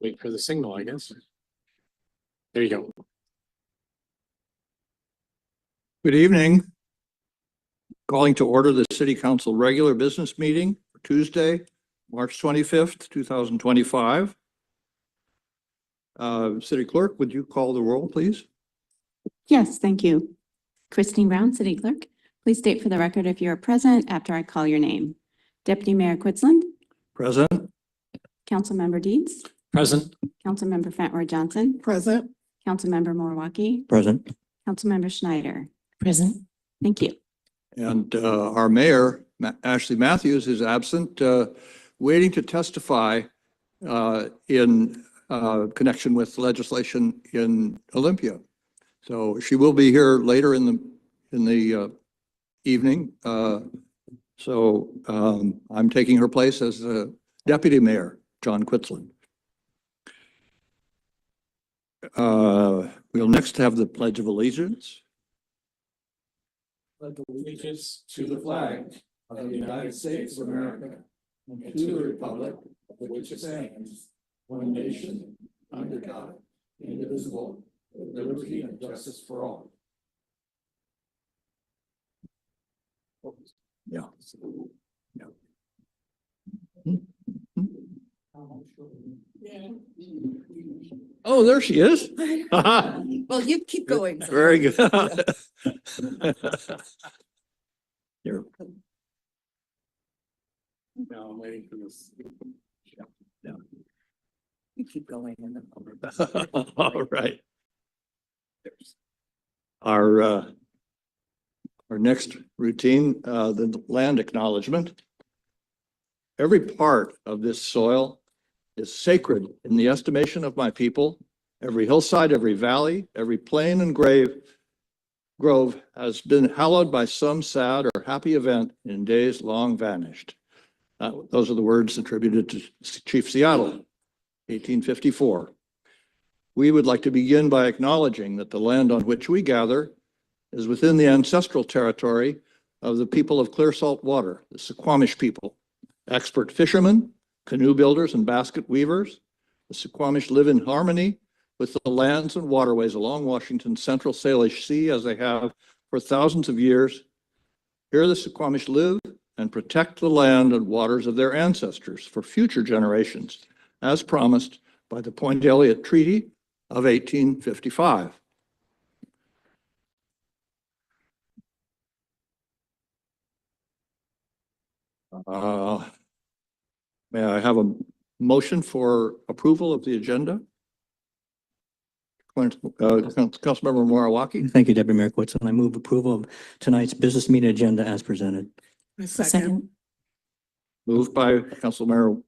Wait for the signal, I guess. There you go. Good evening. Calling to order the City Council regular business meeting for Tuesday, March 25th, 2025. City Clerk, would you call the roll, please? Yes, thank you. Christine Brown, City Clerk. Please state for the record if you are present after I call your name. Deputy Mayor Quitsland, Present. Councilmember Deeds, Present. Councilmember Fentworth Johnson, Present. Councilmember Morawaki, Present. Councilmember Schneider. Present. Thank you. And our mayor, Ashley Matthews, is absent, waiting to testify in connection with legislation in Olympia. So she will be here later in the evening. So I'm taking her place as Deputy Mayor John Quitsland. We'll next have the Pledge of Allegiance. Pledge allegiance to the flag of the United States of America and to the republic for which it stands, one nation, under God, indivisible, with liberty and justice for all. Yeah. Oh, there she is. Well, you keep going. Very good. Here. Now I'm waiting for this. You keep going. And then All right. Our next routine, the land acknowledgement. Every part of this soil is sacred in the estimation of my people. Every hillside, every valley, every plain and grove has been hallowed by some sad or happy event in days long vanished. Those are the words attributed to Chief Seattle, 1854. We would like to begin by acknowledging that the land on which we gather is within the ancestral territory of the people of clear salt water, the Suquamish people, expert fishermen, canoe builders, and basket weavers. The Suquamish live in harmony with the lands and waterways along Washington's Central Salish Sea as they have for thousands of years. Here the Suquamish live and protect the land and waters of their ancestors for future generations, as promised by the Point Elliott Treaty of 1855. May I have a motion for approval of the agenda? Councilmember Morawaki. Thank you, Deputy Mayor Quitsland. I move approval of tonight's business meeting agenda as presented. Second. Moved by Councilmember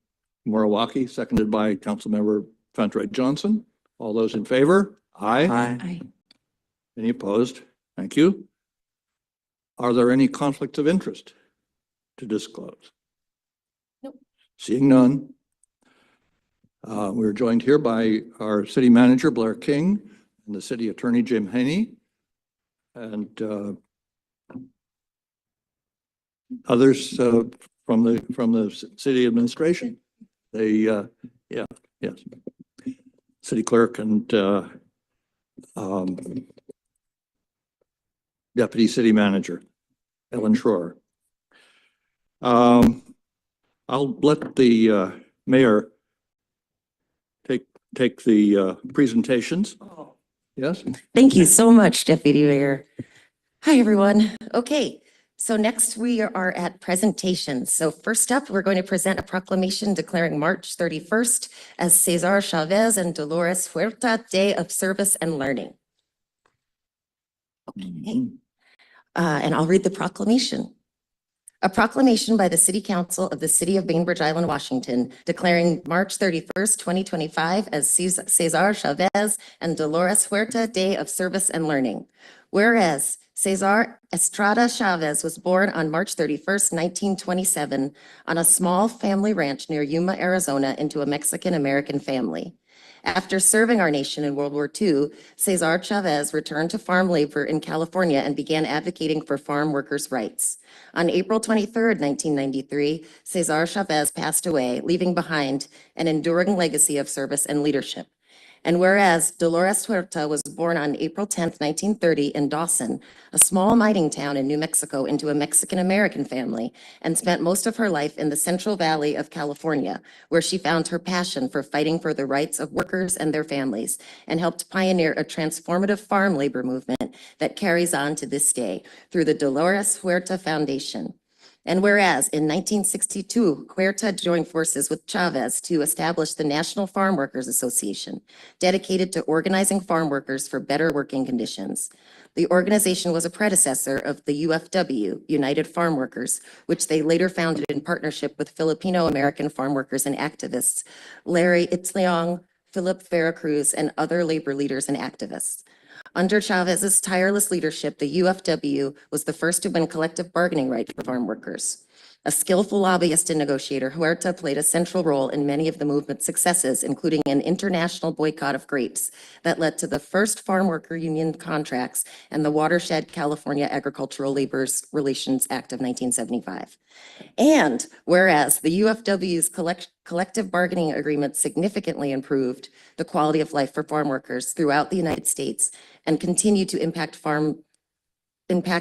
Morawaki, seconded by Councilmember Fentworth Johnson. All those in favor? Aye. Aye. Any opposed? Thank you. Are there any conflicts of interest to disclose? Nope. Seeing none. We're joined here by our city manager, Blair King, and the city attorney, Jim Haney, and others from the city administration. Yes, city clerk and deputy city manager, Ellen Schroer. I'll let the mayor take the presentations. Yes. Thank you so much, Deputy Mayor. Hi, everyone. Okay, so next we are at presentations. So first up, we're going to present a proclamation declaring March 31st as Cesar Chavez and Dolores Huerta Day of Service and Learning. Okay, and I'll read the proclamation. A proclamation by the City Council of the City of Bainbridge Island, Washington, declaring March 31st, 2025 as Cesar Chavez and Dolores Huerta Day of Service and Learning. Whereas Cesar Estrada Chavez was born on March 31st, 1927, on a small family ranch near Yuma, Arizona, into a Mexican-American family. After serving our nation in World War II, Cesar Chavez returned to farm labor in California and began advocating for farm workers' rights. On April 23rd, 1993, Cesar Chavez passed away, leaving behind an enduring legacy of service and leadership. And whereas Dolores Huerta was born on April 10th, 1930 in Dawson, a small mining town in New Mexico, into a Mexican-American family, and spent most of her life in the Central Valley of California, where she found her passion for fighting for the rights of workers and their families, and helped pioneer a transformative farm labor movement that carries on to this day through the Dolores Huerta Foundation. And whereas in 1962, Huerta joined forces with Chavez to establish the National Farm Workers Association, dedicated to organizing farm workers for better working conditions. The organization was a predecessor of the UFW, United Farm Workers, which they later founded in partnership with Filipino-American farm workers and activists, Larry Itzleong, Philip Veracruz, and other labor leaders and activists. Under Chavez's tireless leadership, the UFW was the first to win collective bargaining rights for farm workers. A skillful lobbyist and negotiator, Huerta played a central role in many of the movement's successes, including an international boycott of grapes that led to the first farm worker union contracts and the Watershed California Agricultural Laborers Relations Act of 1975. And whereas the UFW's collective bargaining agreement significantly improved the quality of life for farm workers throughout the United States and continue to impact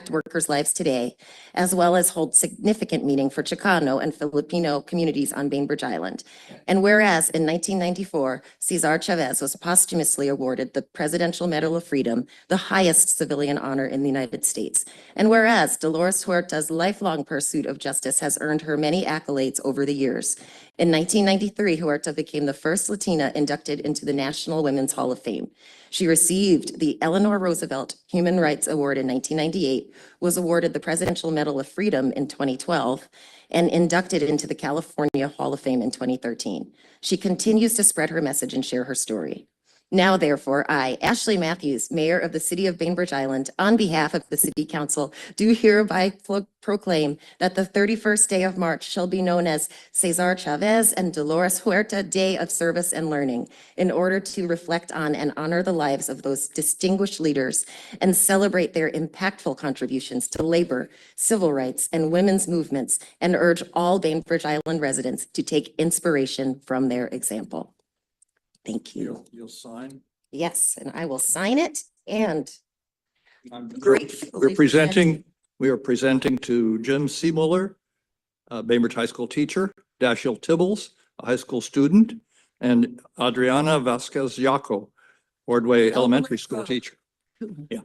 workers' lives today, as well as hold significant meaning for Chicano and Filipino communities on Bainbridge Island. And whereas in 1994, Cesar Chavez was posthumously awarded the Presidential Medal of Freedom, the highest civilian honor in the United States. And whereas Dolores Huerta's lifelong pursuit of justice has earned her many accolades over the years. In 1993, Huerta became the first Latina inducted into the National Women's Hall of Fame. She received the Eleanor Roosevelt Human Rights Award in 1998, was awarded the Presidential Medal of Freedom in 2012, and inducted into the California Hall of Fame in 2013. She continues to spread her message and share her story. Now, therefore, I, Ashley Matthews, Mayor of the City of Bainbridge Island, on behalf of the City Council, do hereby proclaim that the 31st day of March shall be known as Cesar Chavez and Dolores Huerta Day of Service and Learning, in order to reflect on and honor the lives of those distinguished leaders and celebrate their impactful contributions to labor, civil rights, and women's movements, and urge all Bainbridge Island residents to take inspiration from their example. Thank you. You'll sign. Yes, and I will sign it and We're gratefully we are presenting to Jim Seemuller, Bainbridge High School teacher, Dashiell Tibbles, a high school student, and Adriana Vasquez Yaco, Ordway Elementary School teacher. Yeah.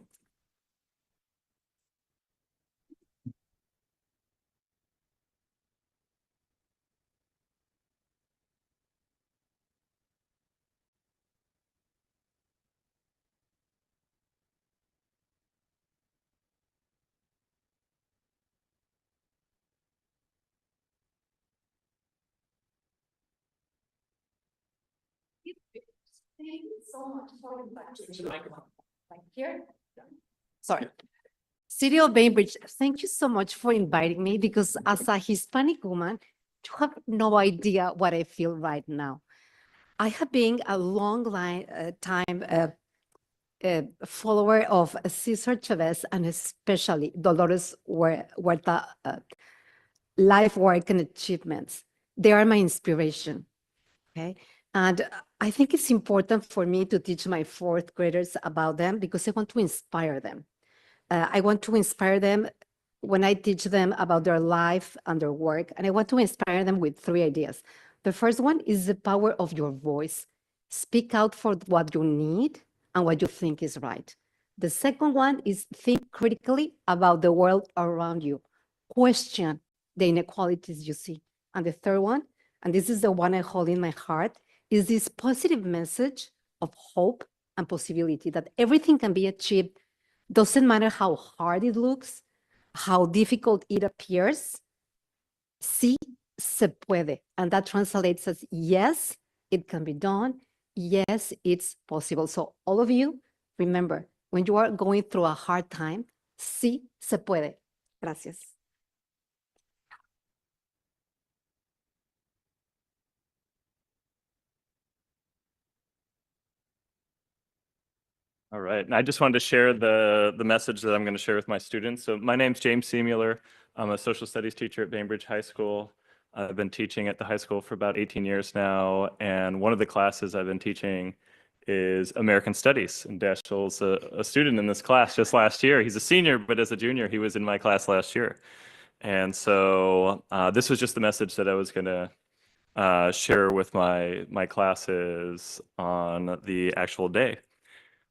Thank you so much for here. Sorry. City of Bainbridge, thank you so much for inviting me, because as a Hispanic woman, you have no idea what I feel right now. I have been a long time follower of Cesar Chavez, and especially Dolores Huerta life work and achievements. They are my inspiration. Okay. And I think it's important for me to teach my fourth graders about them, because I want to inspire them. I want to inspire them when I teach them about their life and their work. And I want to inspire them with 3 ideas. The first one is the power of your voice. Speak out for what you need and what you think is right. The second one is think critically about the world around you. Question the inequalities you see. And the third one, and this is the one I hold in my heart, is this positive message of hope and possibility, that everything can be achieved. Doesn't matter how hard it looks, how difficult it appears. Sí se puede. And that translates as yes, it can be done. Yes, it's possible. So all of you, remember, when you are going through a hard time, Sí se puede. Gracias. All right, and I just wanted to share the message that I'm going to share with my students. So my name's James C. Mueller. I'm a social studies teacher at Bainbridge High School. I've been teaching at the high school for about 18 years now, and one of the classes I've been teaching is American Studies. And Dashiell's a student in this class just last year. He's a senior, but as a junior, he was in my class last year. And so this was just the message that I was going to share with my classes on the actual day.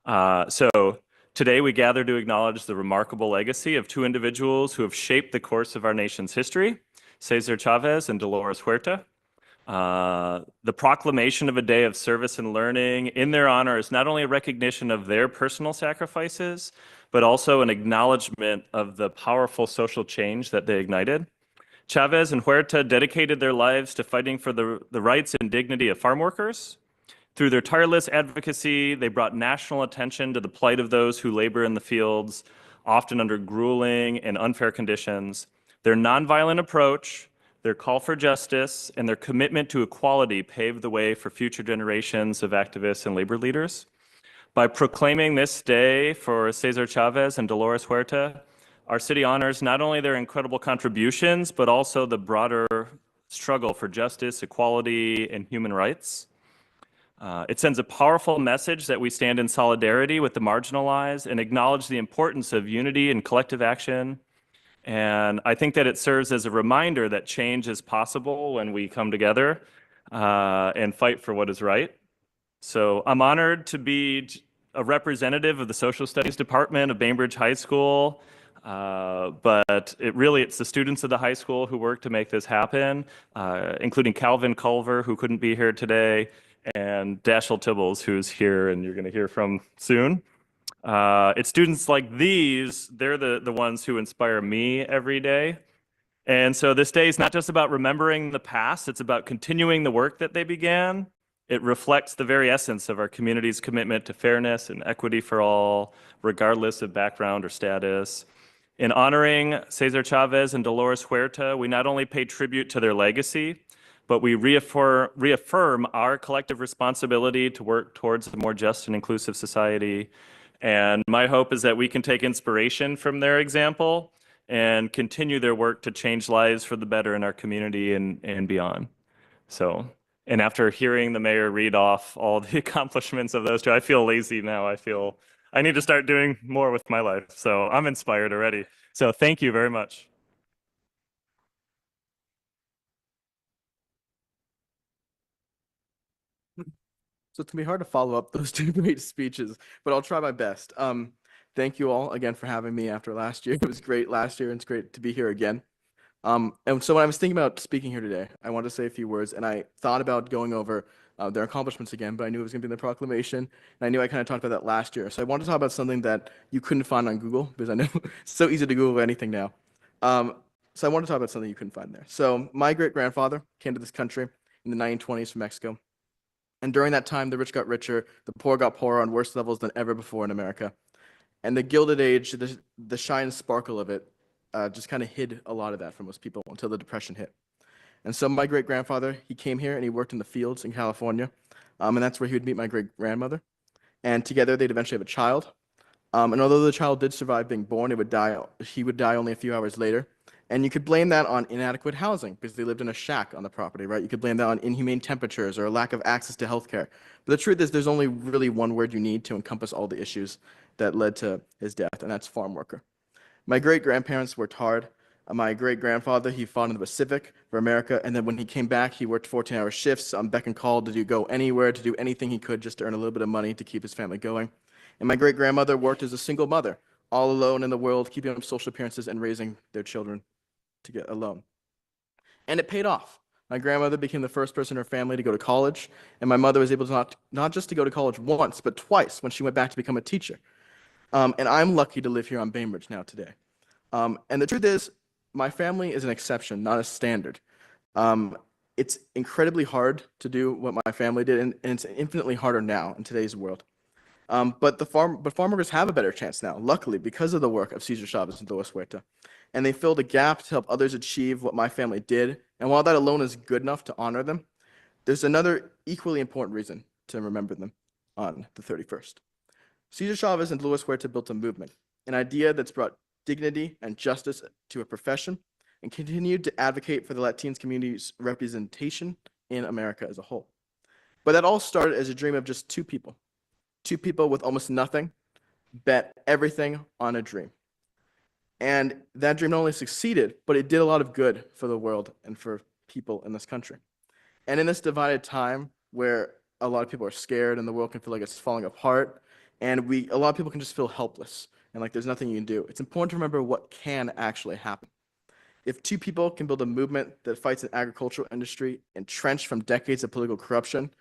So today we gather to acknowledge the remarkable legacy of two individuals who have shaped the course of our nation's history, Cesar Chavez and Dolores Huerta. The proclamation of a day of service and learning in their honor is not only a recognition of their personal sacrifices, but also an acknowledgement of the powerful social change that they ignited. Chavez and Huerta dedicated their lives to fighting for the rights and dignity of farm workers. Through their tireless advocacy, they brought national attention to the plight of those who labor in the fields, often under grueling and unfair conditions. Their nonviolent approach, their call for justice, and their commitment to equality paved the way for future generations of activists and labor leaders. By proclaiming this day for Cesar Chavez and Dolores Huerta, our city honors not only their incredible contributions, but also the broader struggle for justice, equality, and human rights. It sends a powerful message that we stand in solidarity with the marginalized and acknowledge the importance of unity and collective action. And I think that it serves as a reminder that change is possible when we come together and fight for what is right. So I'm honored to be a representative of the Social Studies Department of Bainbridge High School. But it's the students of the high school who work to make this happen, including Calvin Culver, who couldn't be here today, and Dashiell Tibbles, who's here and you're going to hear from soon. It's students like these, they're the ones who inspire me every day. And so this day is not just about remembering the past, it's about continuing the work that they began. It reflects the very essence of our community's commitment to fairness and equity for all, regardless of background or status. In honoring Cesar Chavez and Dolores Huerta, we not only pay tribute to their legacy, but we reaffirm our collective responsibility to work towards a more just and inclusive society. And my hope is that we can take inspiration from their example and continue their work to change lives for the better in our community and beyond. So, and after hearing the mayor read off all the accomplishments of those two, I feel lazy now. I feel I need to start doing more with my life. So I'm inspired already. So thank you very much. So it's gonna be hard to follow up those two great speeches, but I'll try my best. Thank you all again for having me after last year. It was great last year, and it's great to be here again. And so when I was thinking about speaking here today, I wanted to say a few words, and I thought about going over their accomplishments again, but I knew it was going to be in the proclamation, and I knew I kind of talked about that last year. So I wanted to talk about something that you couldn't find on Google, because I know it's so easy to Google anything now. So I wanted to talk about something you couldn't find there. So my great-grandfather came to this country in the 1920s from Mexico. And during that time, the rich got richer, the poor got poorer on worse levels than ever before in America. And the Gilded Age, the shine and sparkle of it, just kind of hid a lot of that for most people until the Depression hit. And so my great-grandfather, he came here and he worked in the fields in California. And that's where he would meet my great-grandmother. And together they'd eventually have a child. And although the child did survive being born, he would die only a few hours later. And you could blame that on inadequate housing because they lived in a shack on the property, right? You could blame that on inhumane temperatures or a lack of access to healthcare. But the truth is there's only really one word you need to encompass all the issues that led to his death, and that's farm worker. My great-grandparents worked hard. My great-grandfather, he fought in the Pacific for America, and then when he came back, he worked 14-hour shifts on beck and call to go anywhere, to do anything he could just to earn a little bit of money to keep his family going. And my great-grandmother worked as a single mother, all alone in the world, keeping up social appearances and raising their children to get alone. And it paid off. My grandmother became the first person in her family to go to college, and my mother was able to not just to go to college once, but twice when she went back to become a teacher. And I'm lucky to live here on Bainbridge now today. And the truth is, my family is an exception, not a standard. It's incredibly hard to do what my family did, and it's infinitely harder now in today's world. But farm workers have a better chance now, luckily, because of the work of Cesar Chavez and Luis Huerta. And they filled a gap to help others achieve what my family did. And while that alone is good enough to honor them, there's another equally important reason to remember them on the 31st. Cesar Chavez and Luis Huerta built a movement, an idea that's brought dignity and justice to a profession and continued to advocate for the Latino community's representation in America as a whole. But that all started as a dream of just two people with almost nothing, bet everything on a dream. And that dream not only succeeded, but it did a lot of good for the world and for people in this country. And in this divided time where a lot of people are scared and the world can feel like it's falling apart, and a lot of people can just feel helpless and like there's nothing you can do, it's important to remember what can actually happen. If two people can build a movement that fights an agricultural industry entrenched from decades of political corruption,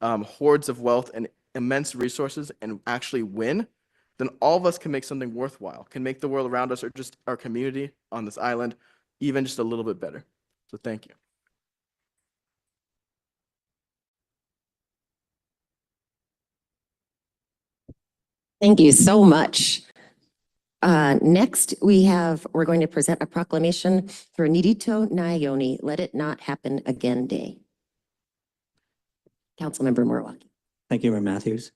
hordes of wealth and immense resources, and actually win, then all of us can make something worthwhile, can make the world around us or just our community on this island even just a little bit better. So thank you. Thank you so much. Next, we're going to present a proclamation for Nidito Nayoni, Let It Not Happen Again Day. Councilmember Murwaki. Thank you, Mayor Matthews.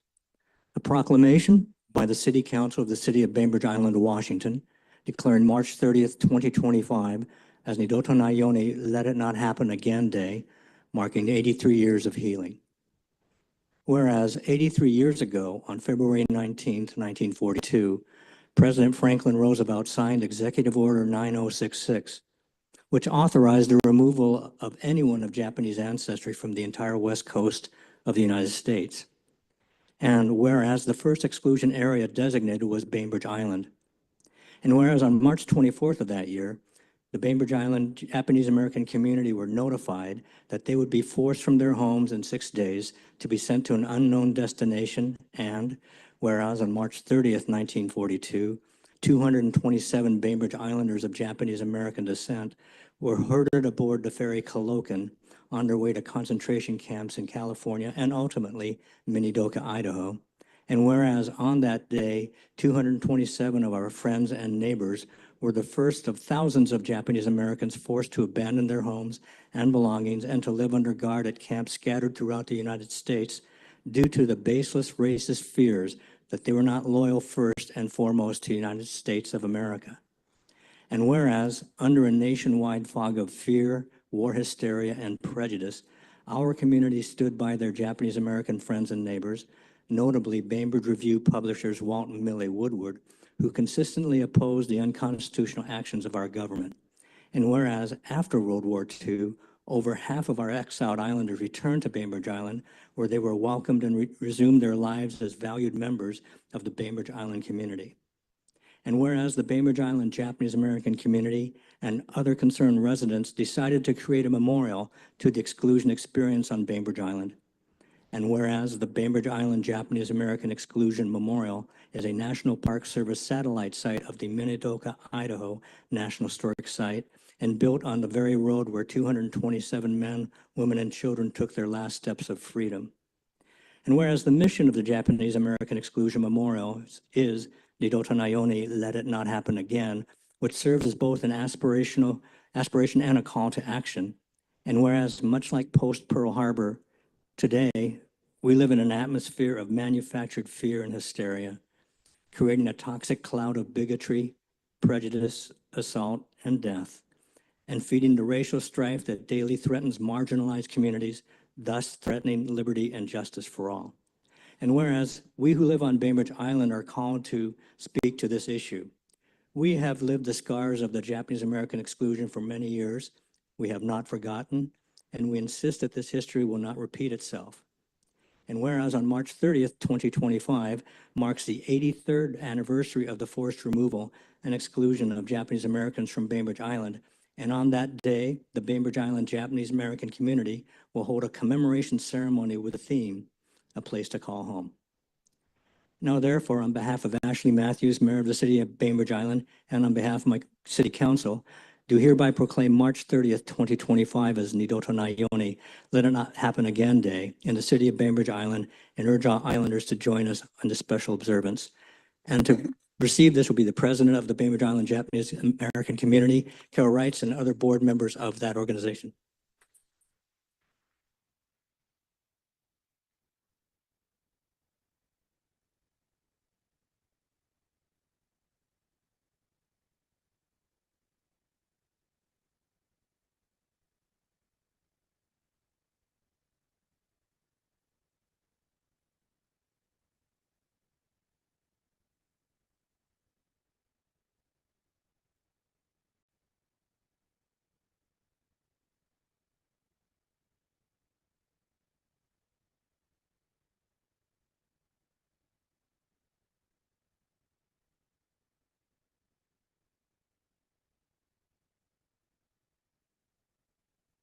A proclamation by the City Council of the City of Bainbridge Island, Washington, declaring March 30th, 2025 as Nidito Nayoni Let It Not Happen Again Day, marking 83 years of healing. Whereas 83 years ago, on February 19th, 1942, President Franklin Roosevelt signed Executive Order 9066, which authorized the removal of anyone of Japanese ancestry from the entire west coast of the United States. And whereas the first exclusion area designated was Bainbridge Island. And whereas on March 24th of that year, the Bainbridge Island Japanese American community were notified that they would be forced from their homes in 6 days to be sent to an unknown destination. And whereas on March 30th, 1942, 227 Bainbridge Islanders of Japanese American descent were herded aboard the ferry Colocan on their way to concentration camps in California and ultimately Minidoka, Idaho. And whereas on that day, 227 of our friends and neighbors were the first of thousands of Japanese Americans forced to abandon their homes and belongings and to live under guard at camps scattered throughout the United States due to the baseless racist fears that they were not loyal first and foremost to the United States of America. And whereas under a nationwide fog of fear, war hysteria, and prejudice, our community stood by their Japanese American friends and neighbors, notably Bainbridge Review publishers Walt and Millie Woodward, who consistently opposed the unconstitutional actions of our government. And whereas after World War II, over half of our exiled islanders returned to Bainbridge Island, where they were welcomed and resumed their lives as valued members of the Bainbridge Island community. And whereas the Bainbridge Island Japanese American community and other concerned residents decided to create a memorial to the exclusion experience on Bainbridge Island. And whereas the Bainbridge Island Japanese American Exclusion Memorial is a National Park Service satellite site of the Minidoka, Idaho National Historic Site and built on the very road where 227 men, women, and children took their last steps of freedom. And whereas the mission of the Japanese American Exclusion Memorial is Nidito Nayoni, Let It Not Happen Again, which serves as both an aspiration and a call to action. And whereas much like post-Pearl Harbor, today, we live in an atmosphere of manufactured fear and hysteria, creating a toxic cloud of bigotry, prejudice, assault, and death, and feeding the racial strife that daily threatens marginalized communities, thus threatening liberty and justice for all. And whereas we who live on Bainbridge Island are called to speak to this issue, we have lived the scars of the Japanese American exclusion for many years. We have not forgotten, and we insist that this history will not repeat itself. And whereas on March 30th, 2025 marks the 83rd anniversary of the forced removal and exclusion of Japanese Americans from Bainbridge Island, and on that day, the Bainbridge Island Japanese American community will hold a commemoration ceremony with a theme, A Place to Call Home. Now, therefore, on behalf of Ashley Matthews, Mayor of the City of Bainbridge Island, and on behalf of my City Council, do hereby proclaim March 30th, 2025 as Nidoto Nayoni Let It Not Happen Again Day in the city of Bainbridge Island and urge all islanders to join us on this special observance. And to receive this will be the president of the Bainbridge Island Japanese American Community, Carol Wrights, and other board members of that organization.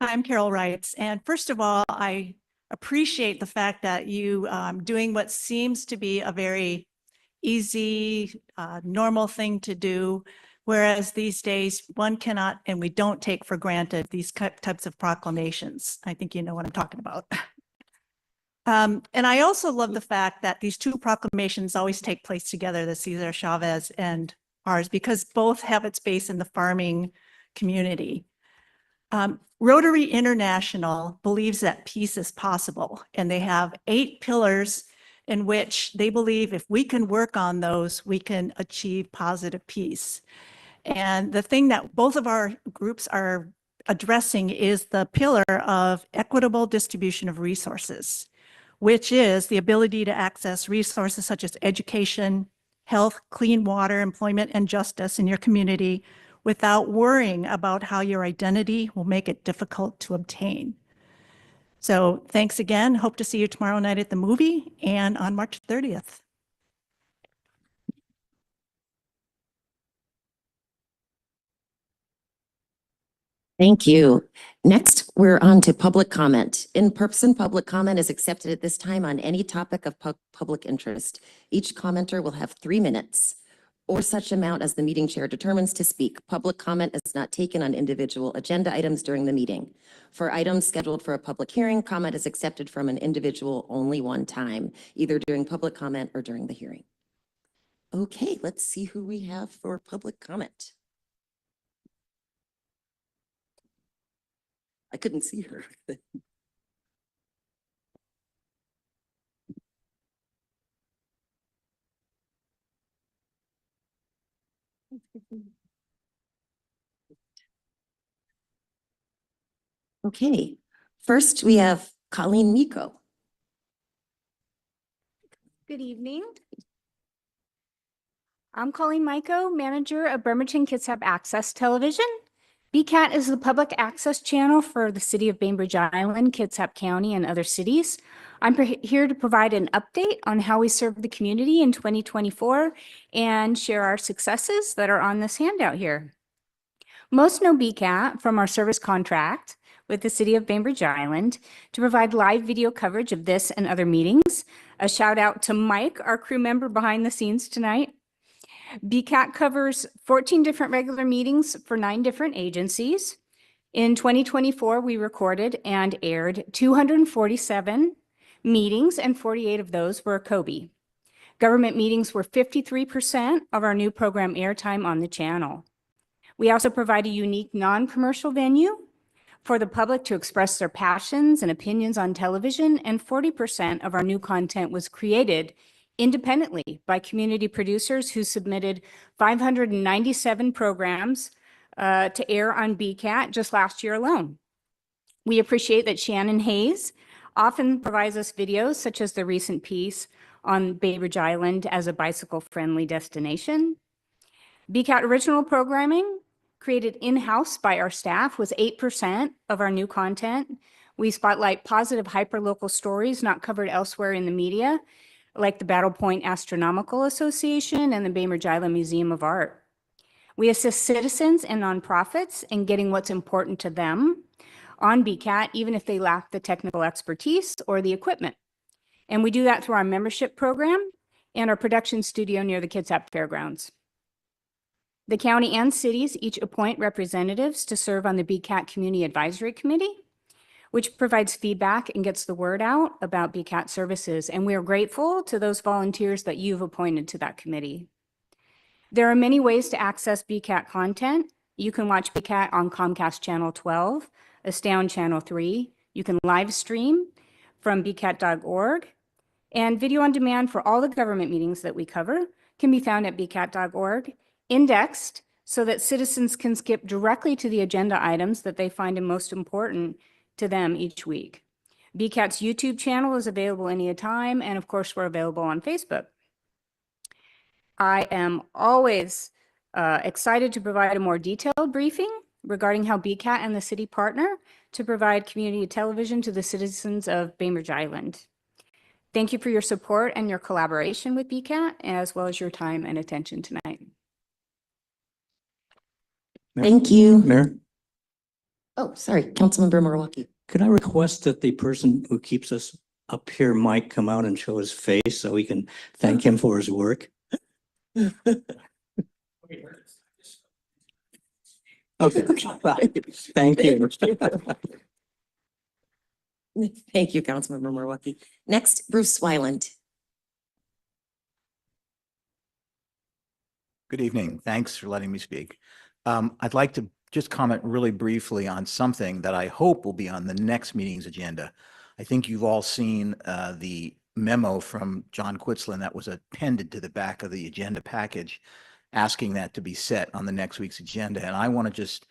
I'm Carol Wrights, and first of all, I appreciate the fact that you doing what seems to be a very easy, normal thing to do, whereas these days one cannot and we don't take for granted these types of proclamations. I think you know what I'm talking about. And I also love the fact that these two proclamations always take place together, the Cesar Chavez and ours, because both have its base in the farming community. Rotary International believes that peace is possible, and they have 8 pillars in which they believe if we can work on those, we can achieve positive peace. And the thing that both of our groups are addressing is the pillar of equitable distribution of resources, which is the ability to access resources such as education, health, clean water, employment, and justice in your community without worrying about how your identity will make it difficult to obtain. So thanks again. Hope to see you tomorrow night at the movie and on March 30th. Thank you. Next, we're on to public comment. In-person public comment is accepted at this time on any topic of public interest. Each commenter will have 3 minutes or such amount as the meeting chair determines to speak. Public comment is not taken on individual agenda items during the meeting. For items scheduled for a public hearing, comment is accepted from an individual only one time, either during public comment or during the hearing. Okay, let's see who we have for public comment. I couldn't see her. Okay, first we have Colleen Miko. Good evening. I'm Colleen Miko, manager of Bremerton Kitsap Access Television. BCAT is the public access channel for the city of Bainbridge Island, Kitsap County, and other cities. I'm here to provide an update on how we serve the community in 2024 and share our successes that are on this handout here. Most know BCAT from our service contract with the city of Bainbridge Island to provide live video coverage of this and other meetings. A shout out to Mike, our crew member behind the scenes tonight. BCAT covers 14 different regular meetings for 9 different agencies. In 2024, we recorded and aired 247 meetings, and 48 of those were COBE. Government meetings were 53% of our new program airtime on the channel. We also provide a unique non-commercial venue for the public to express their passions and opinions on television, and 40% of our new content was created independently by community producers who submitted 597 programs to air on BCAT just last year alone. We appreciate that Shannon Hayes often provides us videos, such as the recent piece on Bainbridge Island as a bicycle-friendly destination. BCAT original programming created in-house by our staff was 8% of our new content. We spotlight positive hyperlocal stories not covered elsewhere in the media, like the Battle Point Astronomical Association and the Bainbridge Island Museum of Art. We assist citizens and nonprofits in getting what's important to them on BCAT, even if they lack the technical expertise or the equipment. And we do that through our membership program and our production studio near the Kitsap Fairgrounds. The county and cities each appoint representatives to serve on the BCAT Community Advisory Committee, which provides feedback and gets the word out about BCAT services. And we are grateful to those volunteers that you've appointed to that committee. There are many ways to access BCAT content. You can watch BCAT on Comcast Channel 12, Astound Channel 3. You can live stream from bcat.org. And video on demand for all the government meetings that we cover can be found at bcat.org, indexed so that citizens can skip directly to the agenda items that they find most important to them each week. BCAT's YouTube channel is available anytime, and of course, we're available on Facebook. I am always excited to provide a more detailed briefing regarding how BCAT and the city partner to provide community television to the citizens of Bainbridge Island. Thank you for your support and your collaboration with BCAT, as well as your time and attention tonight. Thank you. Mayor, Oh, sorry, Councilmember Murwaki. could I request that the person who keeps us up here might come out and show his face so we can thank him for his work? Okay, thank you. Thank you, Councilmember Murwaki. Next, Bruce Wyland. Good evening. Thanks for letting me speak. I'd like to just comment really briefly on something that I hope will be on the next meeting's agenda. I think you've all seen the memo from John Quitzlin that was appended to the back of the agenda package, asking that to be set on the next week's agenda. And I want to just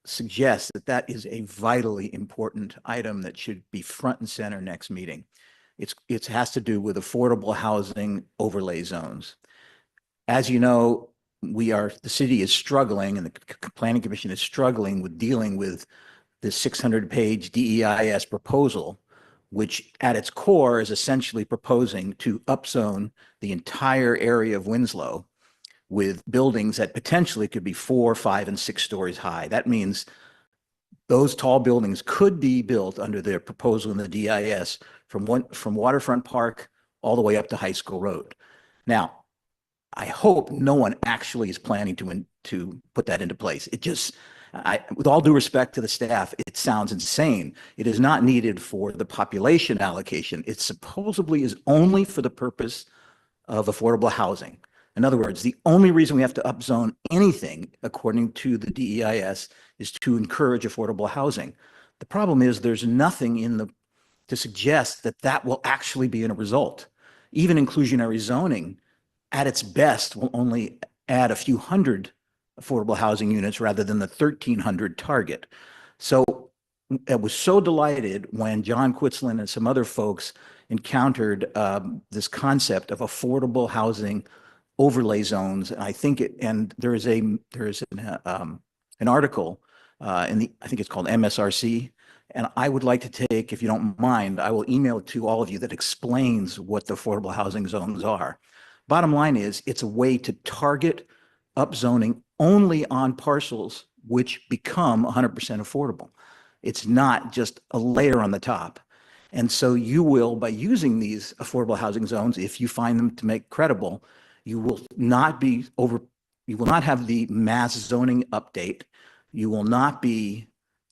suggest that that is a vitally important item that should be front and center next meeting. It has to do with affordable housing overlay zones. As you know, the city is struggling, and the Planning Commission is struggling with dealing with the 600-page DEIS proposal, which at its core is essentially proposing to upzone the entire area of Winslow with buildings that potentially could be 4, 5, and 6 stories high. That means those tall buildings could be built under their proposal in the DIS from Waterfront Park all the way up to High School Road. Now, I hope no one actually is planning to put that into place. It just, with all due respect to the staff, it sounds insane. It is not needed for the population allocation. It supposedly is only for the purpose of affordable housing. In other words, the only reason we have to upzone anything, according to the DEIS, is to encourage affordable housing. The problem is there's nothing to suggest that that will actually be a result. Even inclusionary zoning, at its best, will only add a few hundred affordable housing units rather than the 1,300 target. So I was so delighted when John Quitzlin and some other folks encountered this concept of affordable housing overlay zones. And I think there is an article I think it's called MSRC. And I would like to take, if you don't mind, I will email it to all of you that explains what the affordable housing zones are. Bottom line is, it's a way to target upzoning only on parcels which become 100% affordable. It's not just a layer on the top. And so you will, by using these affordable housing zones, if you find them to make credible, you will not have the mass zoning update. You will not be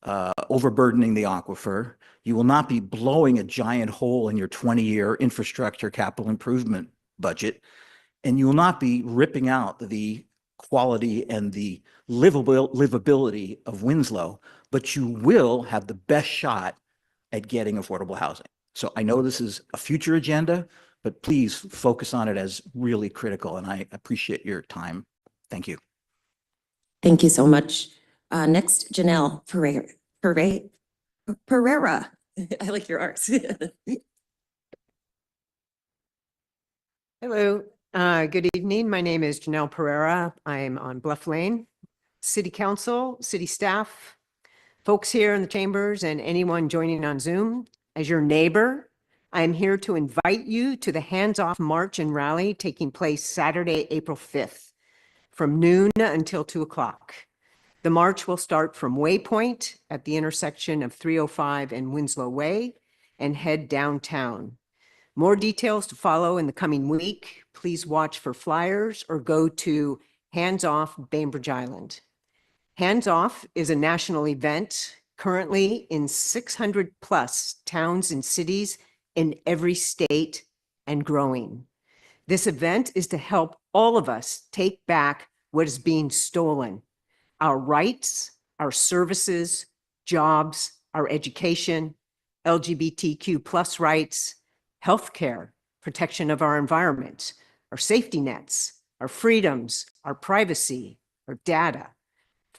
overburdening the aquifer. You will not be blowing a giant hole in your 20-year infrastructure capital improvement budget. And you will not be ripping out the quality and the livability of Winslow, but you will have the best shot at getting affordable housing. So I know this is a future agenda, but please focus on it as really critical, and I appreciate your time. Thank you. Thank you so much. Next, Janelle Pereira. I like your R's. Hello, good evening. My name is Janelle Pereira. I'm on Bluff Lane. City Council, city staff, folks here in the chambers, and anyone joining on Zoom. As your neighbor, I am here to invite you to the hands-off march and rally taking place Saturday, April 5th, from noon until 2 o'clock. The march will start from Waypoint at the intersection of 305 and Winslow Way and head downtown. More details to follow in the coming week. Please watch for flyers or go to Hands Off Bainbridge Island. Hands Off is a national event currently in 600 plus towns and cities in every state and growing. This event is to help all of us take back what is being stolen: our rights, our services, jobs, our education, LGBTQ plus rights, healthcare, protection of our environment, our safety nets, our freedoms, our privacy, our data,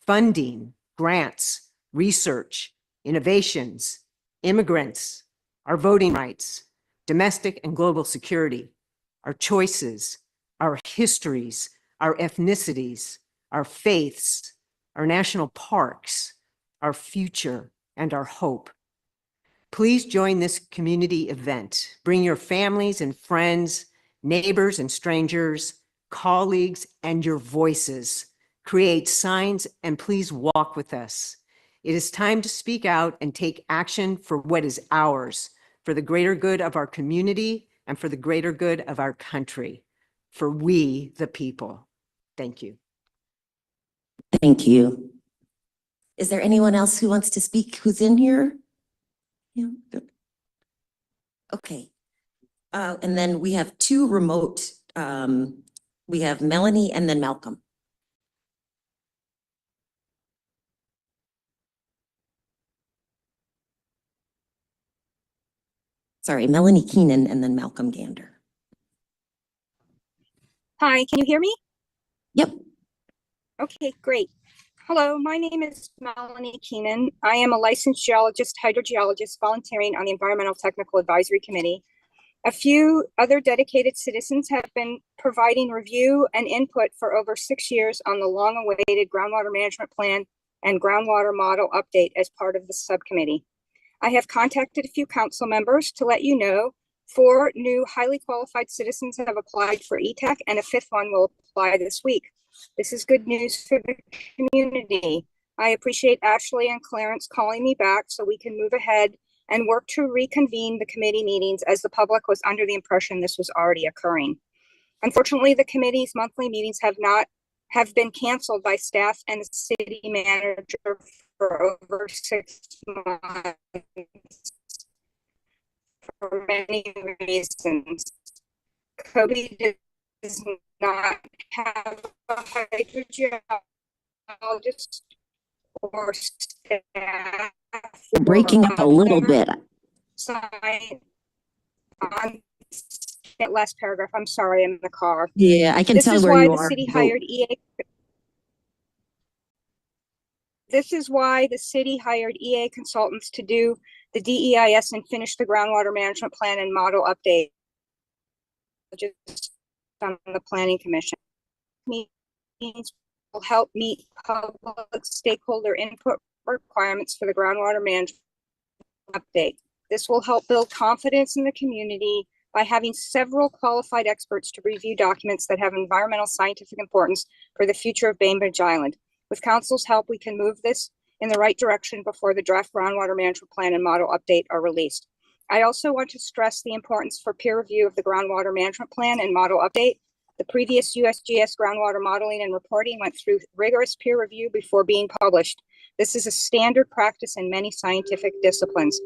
funding, grants, research, innovations, immigrants, our voting rights, domestic and global security, our choices, our histories, our ethnicities, our faiths, our national parks, our future, and our hope. Please join this community event. Bring your families and friends, neighbors and strangers, colleagues, and your voices. Create signs and please walk with us. It is time to speak out and take action for what is ours, for the greater good of our community and for the greater good of our country, for we, the people. Thank you. Thank you. Is there anyone else who wants to speak who's in here? Yeah. Good. Okay. And then we have two remote, we have Melanie and then Malcolm. Sorry, Melanie Keenan and then Malcolm Gander. Hi, can you hear me? Yep. Okay, great. Hello, my name is Melanie Keenan. I am a licensed geologist, hydrogeologist, volunteering on the Environmental Technical Advisory Committee. A few other dedicated citizens have been providing review and input for over 6 years on the long-awaited groundwater management plan and groundwater model update as part of the subcommittee. I have contacted a few council members to let you know 4 new highly qualified citizens have applied for ETAC and a 5th one will apply this week. This is good news for the community. I appreciate Ashley and Clarence calling me back so we can move ahead and work to reconvene the committee meetings as the public was under the impression this was already occurring. Unfortunately, the committee's monthly meetings have been canceled by staff and the city manager for over 6 months for many reasons. Kobe does not have a hydrogeologist or staff. You're breaking up a little bit. Sign on that last paragraph. I'm sorry, I'm in the car. Yeah, I can tell where you are. This is why the city hired EA consultants to do the DEIS and finish the groundwater management plan and model update. Just on the Planning Commission. Meetings will help meet public stakeholder input requirements for the groundwater management update. This will help build confidence in the community by having several qualified experts to review documents that have environmental scientific importance for the future of Bainbridge Island. With council's help, we can move this in the right direction before the draft groundwater management plan and model update are released. I also want to stress the importance for peer review of the groundwater management plan and model update. The previous USGS groundwater modeling and reporting went through rigorous peer review before being published. This is a standard practice in many scientific disciplines.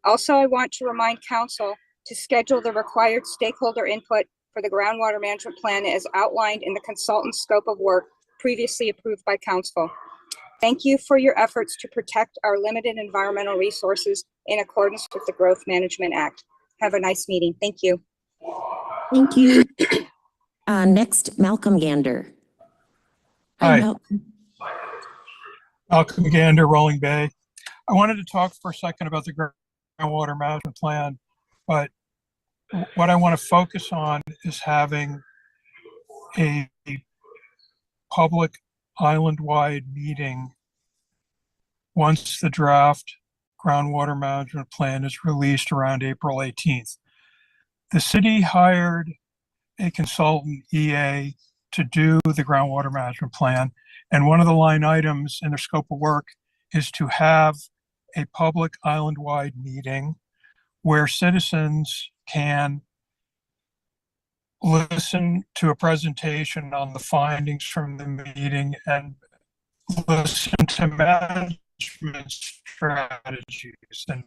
Also, I want to remind council to schedule the required stakeholder input for the groundwater management plan as outlined in the consultant's scope of work previously approved by council. Thank you for your efforts to protect our limited environmental resources in accordance with the Growth Management Act. Have a nice meeting. Thank you. Thank you. Next, Malcolm Gander. Hi. Malcolm. Malcolm Gander, Rolling Bay. I wanted to talk for a second about the groundwater management plan, but what I want to focus on is having a public island-wide meeting once the draft groundwater management plan is released around April 18th. The city hired a consultant, EA, to do the groundwater management plan. And one of the line items in their scope of work is to have a public island-wide meeting where citizens can listen to a presentation on the findings from the meeting and listen to management strategies and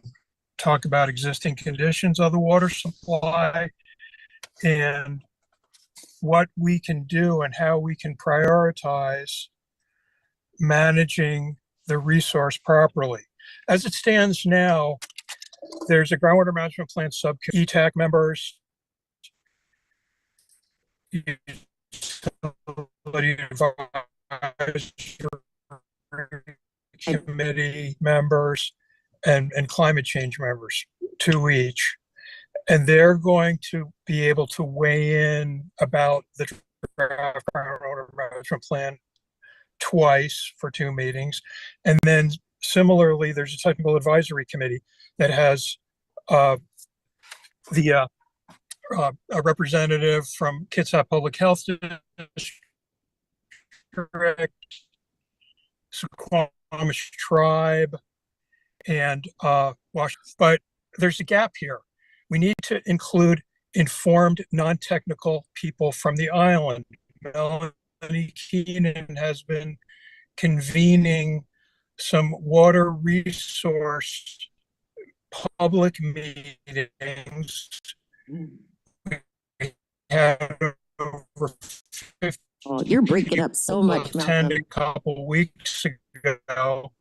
talk about existing conditions of the water supply and what we can do and how we can prioritize managing the resource properly. As it stands now, there's a groundwater management plan subcommittee, ETAC members, utility advisory committee members, and climate change members, 2 each. And they're going to be able to weigh in about the draft groundwater management plan twice for 2 meetings. And then similarly, there's a technical advisory committee that has a representative from Kitsap Public Health District, Suquamish Tribe, and but there's a gap here. We need to include informed, non-technical people from the island. Melanie Keenan has been convening some water resource public meetings. We had over 50 Oh, you're breaking up so much, attended Malcolm. a couple weeks ago,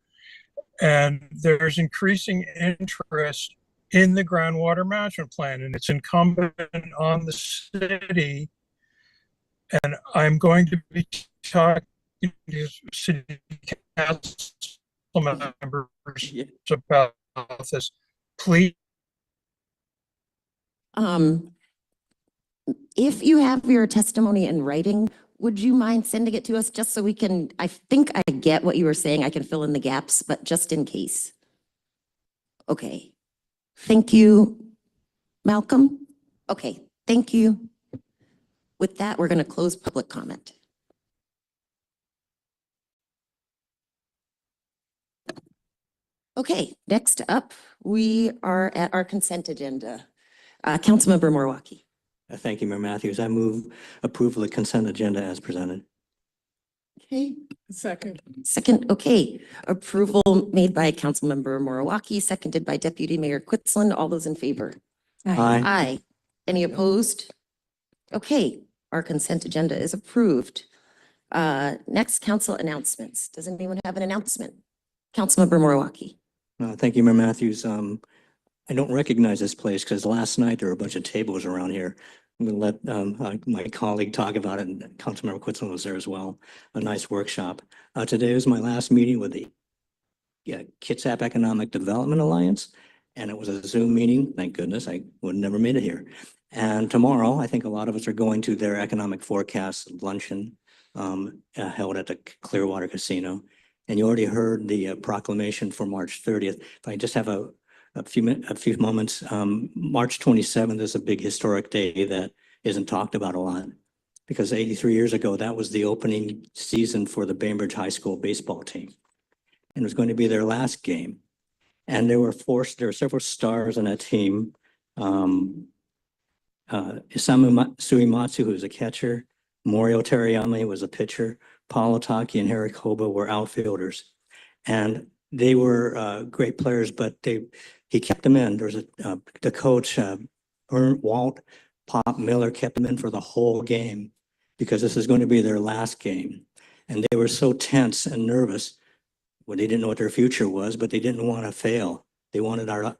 and there's increasing interest in the groundwater management plan, and it's incumbent on the city. And I'm going to be talking to city council members about this. Please. If you have your testimony in writing, would you mind sending it to us just so we can, I think I get what you were saying. I can fill in the gaps, but just in case. Okay. Thank you, Malcolm. Okay, thank you. With that, we're going to close public comment. Okay, next up, we are at our consent agenda. Councilmember Morwaki. Thank you, Mayor Matthews. I move approval of the consent agenda as presented. Okay. Second. Second, okay. Approval made by Councilmember Morowaki, seconded by Deputy Mayor Quitzlin. All those in favor? Aye. Aye. Any opposed? Okay, our consent agenda is approved. Next, council announcements. Does anyone have an announcement? Councilmember Morowaki. Thank you, Mayor Matthews. I don't recognize this place because last night there were a bunch of tables around here. I'm going to let my colleague talk about it, and Councilmember Quitzlin was there as well. A nice workshop. Today was my last meeting with the Kitsap Economic Development Alliance, and it was a Zoom meeting. Thank goodness, I would have never made it here. And tomorrow, I think a lot of us are going to their economic forecast luncheon held at the Clearwater Casino. And you already heard the proclamation for March 30th. If I just have a few moments, March 27th is a big historic day that isn't talked about a lot, because 83 years ago, that was the opening season for the Bainbridge High School baseball team. And it was going to be their last game. And there were several stars on that team. Isamu Suimatsu, who was a catcher, Morio Teriyama was a pitcher, Paul Otaki and Harry Koba were outfielders. And they were great players, but he kept them in. There was the coach, Walt Pop Miller, kept them in for the whole game because this is going to be their last game. And they were so tense and nervous. Well, they didn't know what their future was, but they didn't want to fail. They wanted to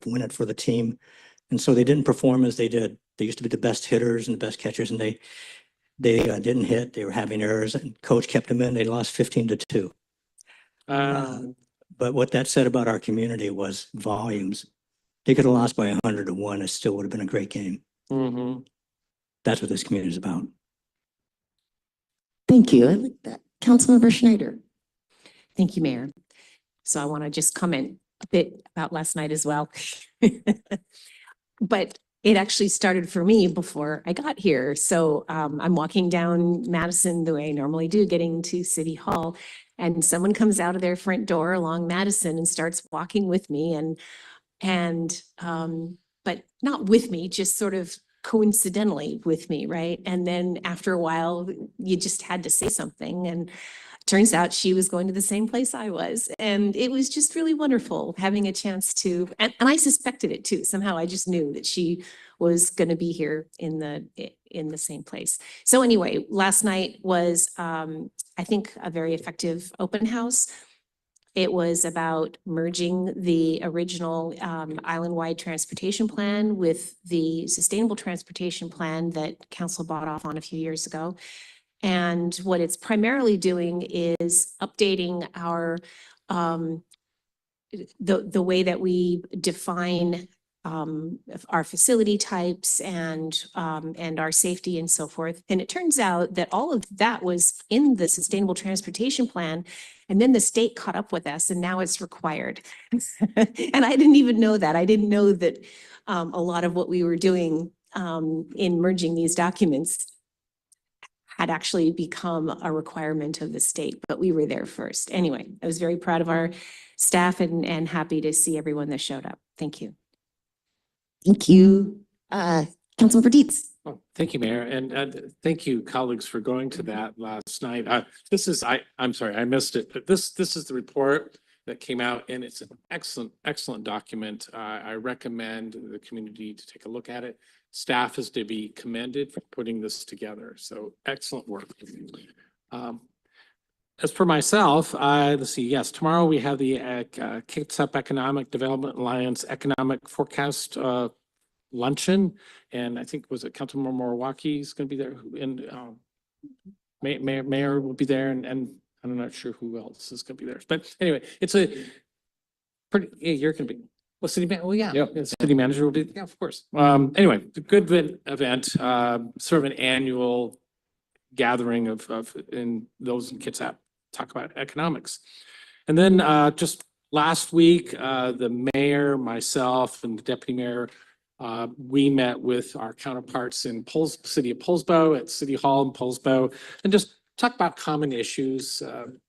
win it for the team. And so they didn't perform as they did. They used to be the best hitters and the best catchers, and they didn't hit. They were having errors, and coach kept them in. They lost 15-2. But what that said about our community was volumes. They could have lost by 100-1. It still would have been a great game. Mm-hmm. That's what this community is about. Thank you. I like that. Councilmember Schneider. Thank you, Mayor. So I want to just comment a bit about last night as well. But it actually started for me before I got here. So I'm walking down Madison the way I normally do, getting to City Hall, and someone comes out of their front door along Madison and starts walking with me, but not with me, just sort of coincidentally with me, right? And then after a while, you just had to say something. And turns out she was going to the same place I was. And it was just really wonderful having a chance to, and I suspected it too. Somehow I just knew that she was going to be here in the same place. So anyway, last night was, I think, a very effective open house. It was about merging the original island-wide transportation plan with the sustainable transportation plan that council bought off on a few years ago. And what it's primarily doing is updating our the way that we define our facility types and our safety and so forth. And it turns out that all of that was in the sustainable transportation plan. And then the state caught up with us and now it's required. And I didn't even know that. I didn't know that a lot of what we were doing in merging these documents had actually become a requirement of the state, but we were there first. Anyway, I was very proud of our staff and happy to see everyone that showed up. Thank you. Thank you. Councilmember Dietz. Oh, thank you, Mayor. And thank you, colleagues, for going to that last night. I'm sorry, I missed it, but this is the report that came out and it's an excellent document. I recommend the community to take a look at it. Staff is to be commended for putting this together. So excellent work. As for myself, let's see, yes, tomorrow we have the Kitsap Economic Development Alliance Economic Forecast luncheon. And I think, was it Councilmember Moriwaki is going to be there, and Mayor will be there, and I'm not sure who else is going to be there. But anyway, it's a pretty, yeah, you're going to be, well, city man, well, yeah, city manager will be, yeah, of course. Anyway, a good event, sort of an annual gathering of in those in Kitsap talk about economics. And then just last week, the mayor, myself, and the deputy mayor, we met with our counterparts in city of Poulsbo at City Hall in Poulsbo, and just talk about common issues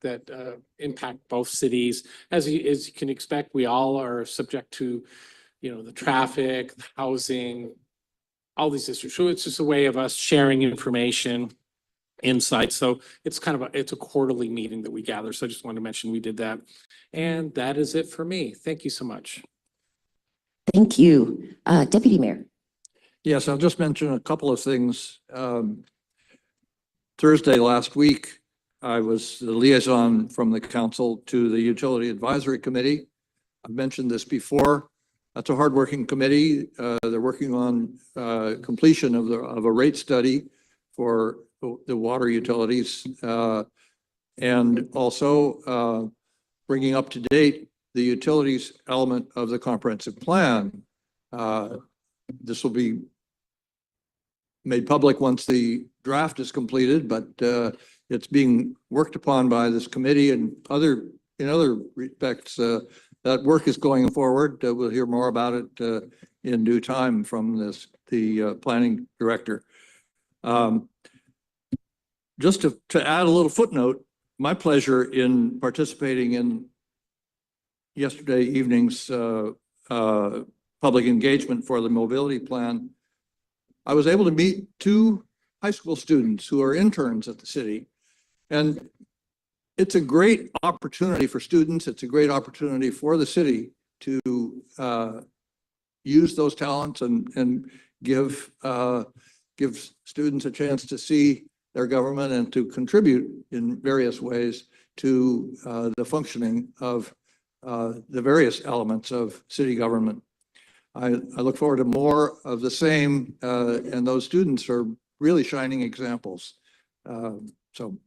that impact both cities. As you can expect, we all are subject to, the traffic, the housing, all these issues. So it's just a way of us sharing information, insights. So it's it's a quarterly meeting that we gather. So I just wanted to mention we did that. And that is it for me. Thank you so much. Thank you. Deputy Mayor. Yes, I'll just mention a couple of things. Thursday last week, I was the liaison from the council to the Utility Advisory Committee. I've mentioned this before. That's a hardworking committee. They're working on completion of a rate study for the water utilities and also bringing up to date the utilities element of the comprehensive plan. This will be made public once the draft is completed, but it's being worked upon by this committee and in other respects. That work is going forward. We'll hear more about it in due time from the planning director. Just to add a little footnote, my pleasure in participating in yesterday evening's public engagement for the mobility plan, I was able to meet two high school students who are interns at the city. And it's a great opportunity for students. It's a great opportunity for the city to use those talents and give students a chance to see their government and to contribute in various ways to the functioning of the various elements of city government. I look forward to more of the same, and those students are really shining examples. So.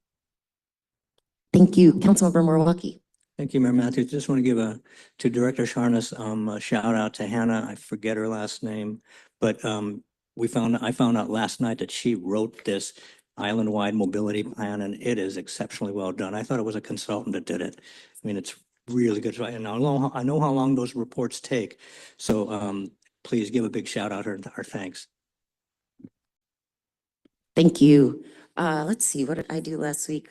Thank you. Councilmember Moriwaki. Thank you, Mayor Matthews. Just want to give to Director Sharnas a shout out to Hannah. I forget her last name, but I found out last night that she wrote this island-wide mobility plan, and it is exceptionally well done. I thought it was a consultant that did it. I mean, it's really good. And I know how long those reports take. So please give a big shout out to our thanks. Thank you. Let's see, what did I do last week?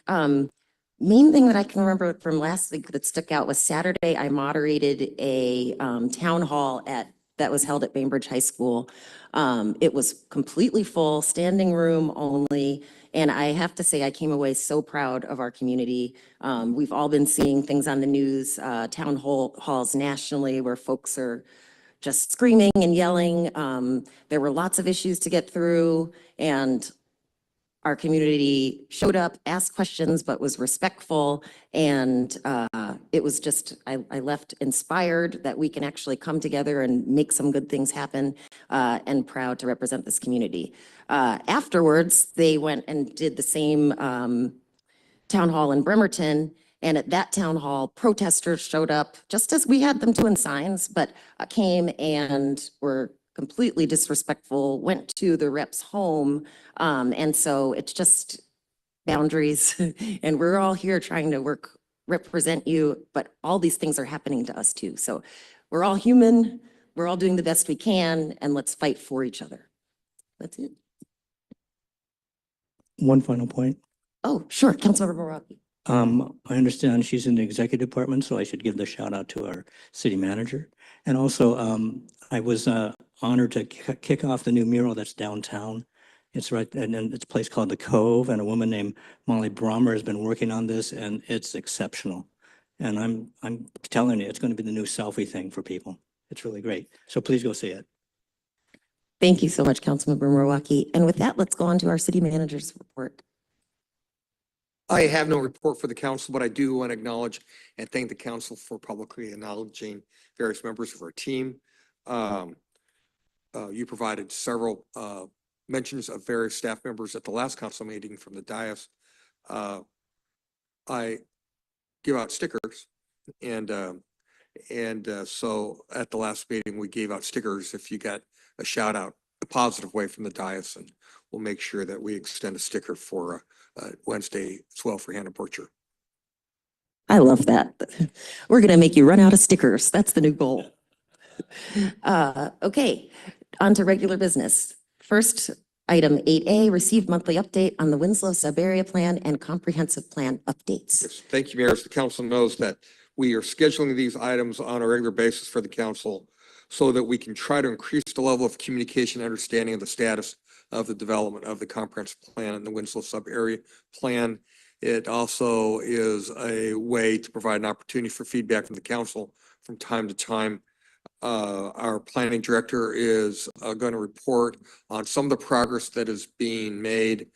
Main thing that I can remember from last week that stuck out was Saturday, I moderated a town hall at that was held at Bainbridge High School. It was completely full, standing room only. And I have to say, I came away so proud of our community. We've all been seeing things on the news, town halls nationally where folks are just screaming and yelling. There were lots of issues to get through, and our community showed up, asked questions, but was respectful. And it was just, I left inspired that we can actually come together and make some good things happen, and proud to represent this community. Afterwards, they went and did the same town hall in Bremerton. And at that town hall, protesters showed up, just as we had them doing signs, but came and were completely disrespectful, went to the rep's home. And so it's just boundaries. And we're all here trying to represent you, but all these things are happening to us too. So we're all human, we're all doing the best we can, and let's fight for each other. That's it. One final point. Oh, sure, Councilmember Morocco. I understand she's in the executive department, so I should give the shout out to our city manager. And also, I was honored to kick off the new mural that's downtown. It's right, and it's a place called The Cove, and a woman named Molly Brommer has been working on this, and it's exceptional. And I'm telling you, it's going to be the new selfie thing for people. It's really great. So please go see it. Thank you so much, Councilmember Milwaukee. And with that, let's go on to our city manager's report. I have no report for the council, but I do want to acknowledge and thank the council for publicly acknowledging various members of our team. You provided several mentions of various staff members at the last council meeting from the dais. I give out stickers, and so at the last meeting, we gave out stickers if you got a shout out a positive way from the dais, and we'll make sure that we extend a sticker for Wednesday as well for Hannah Porcher. I love that. We're going to make you run out of stickers. That's the new goal. Okay, on to regular business. First, item 8A, received monthly update on the Winslow sub-area plan and comprehensive plan updates. Yes, thank you, Mayor. As the council knows that we are scheduling these items on a regular basis for the council so that we can try to increase the level of communication and understanding of the status of the development of the comprehensive plan and the Winslow sub-area plan. It also is a way to provide an opportunity for feedback from the council from time to time. Our planning director is going to report on some of the progress that is being made.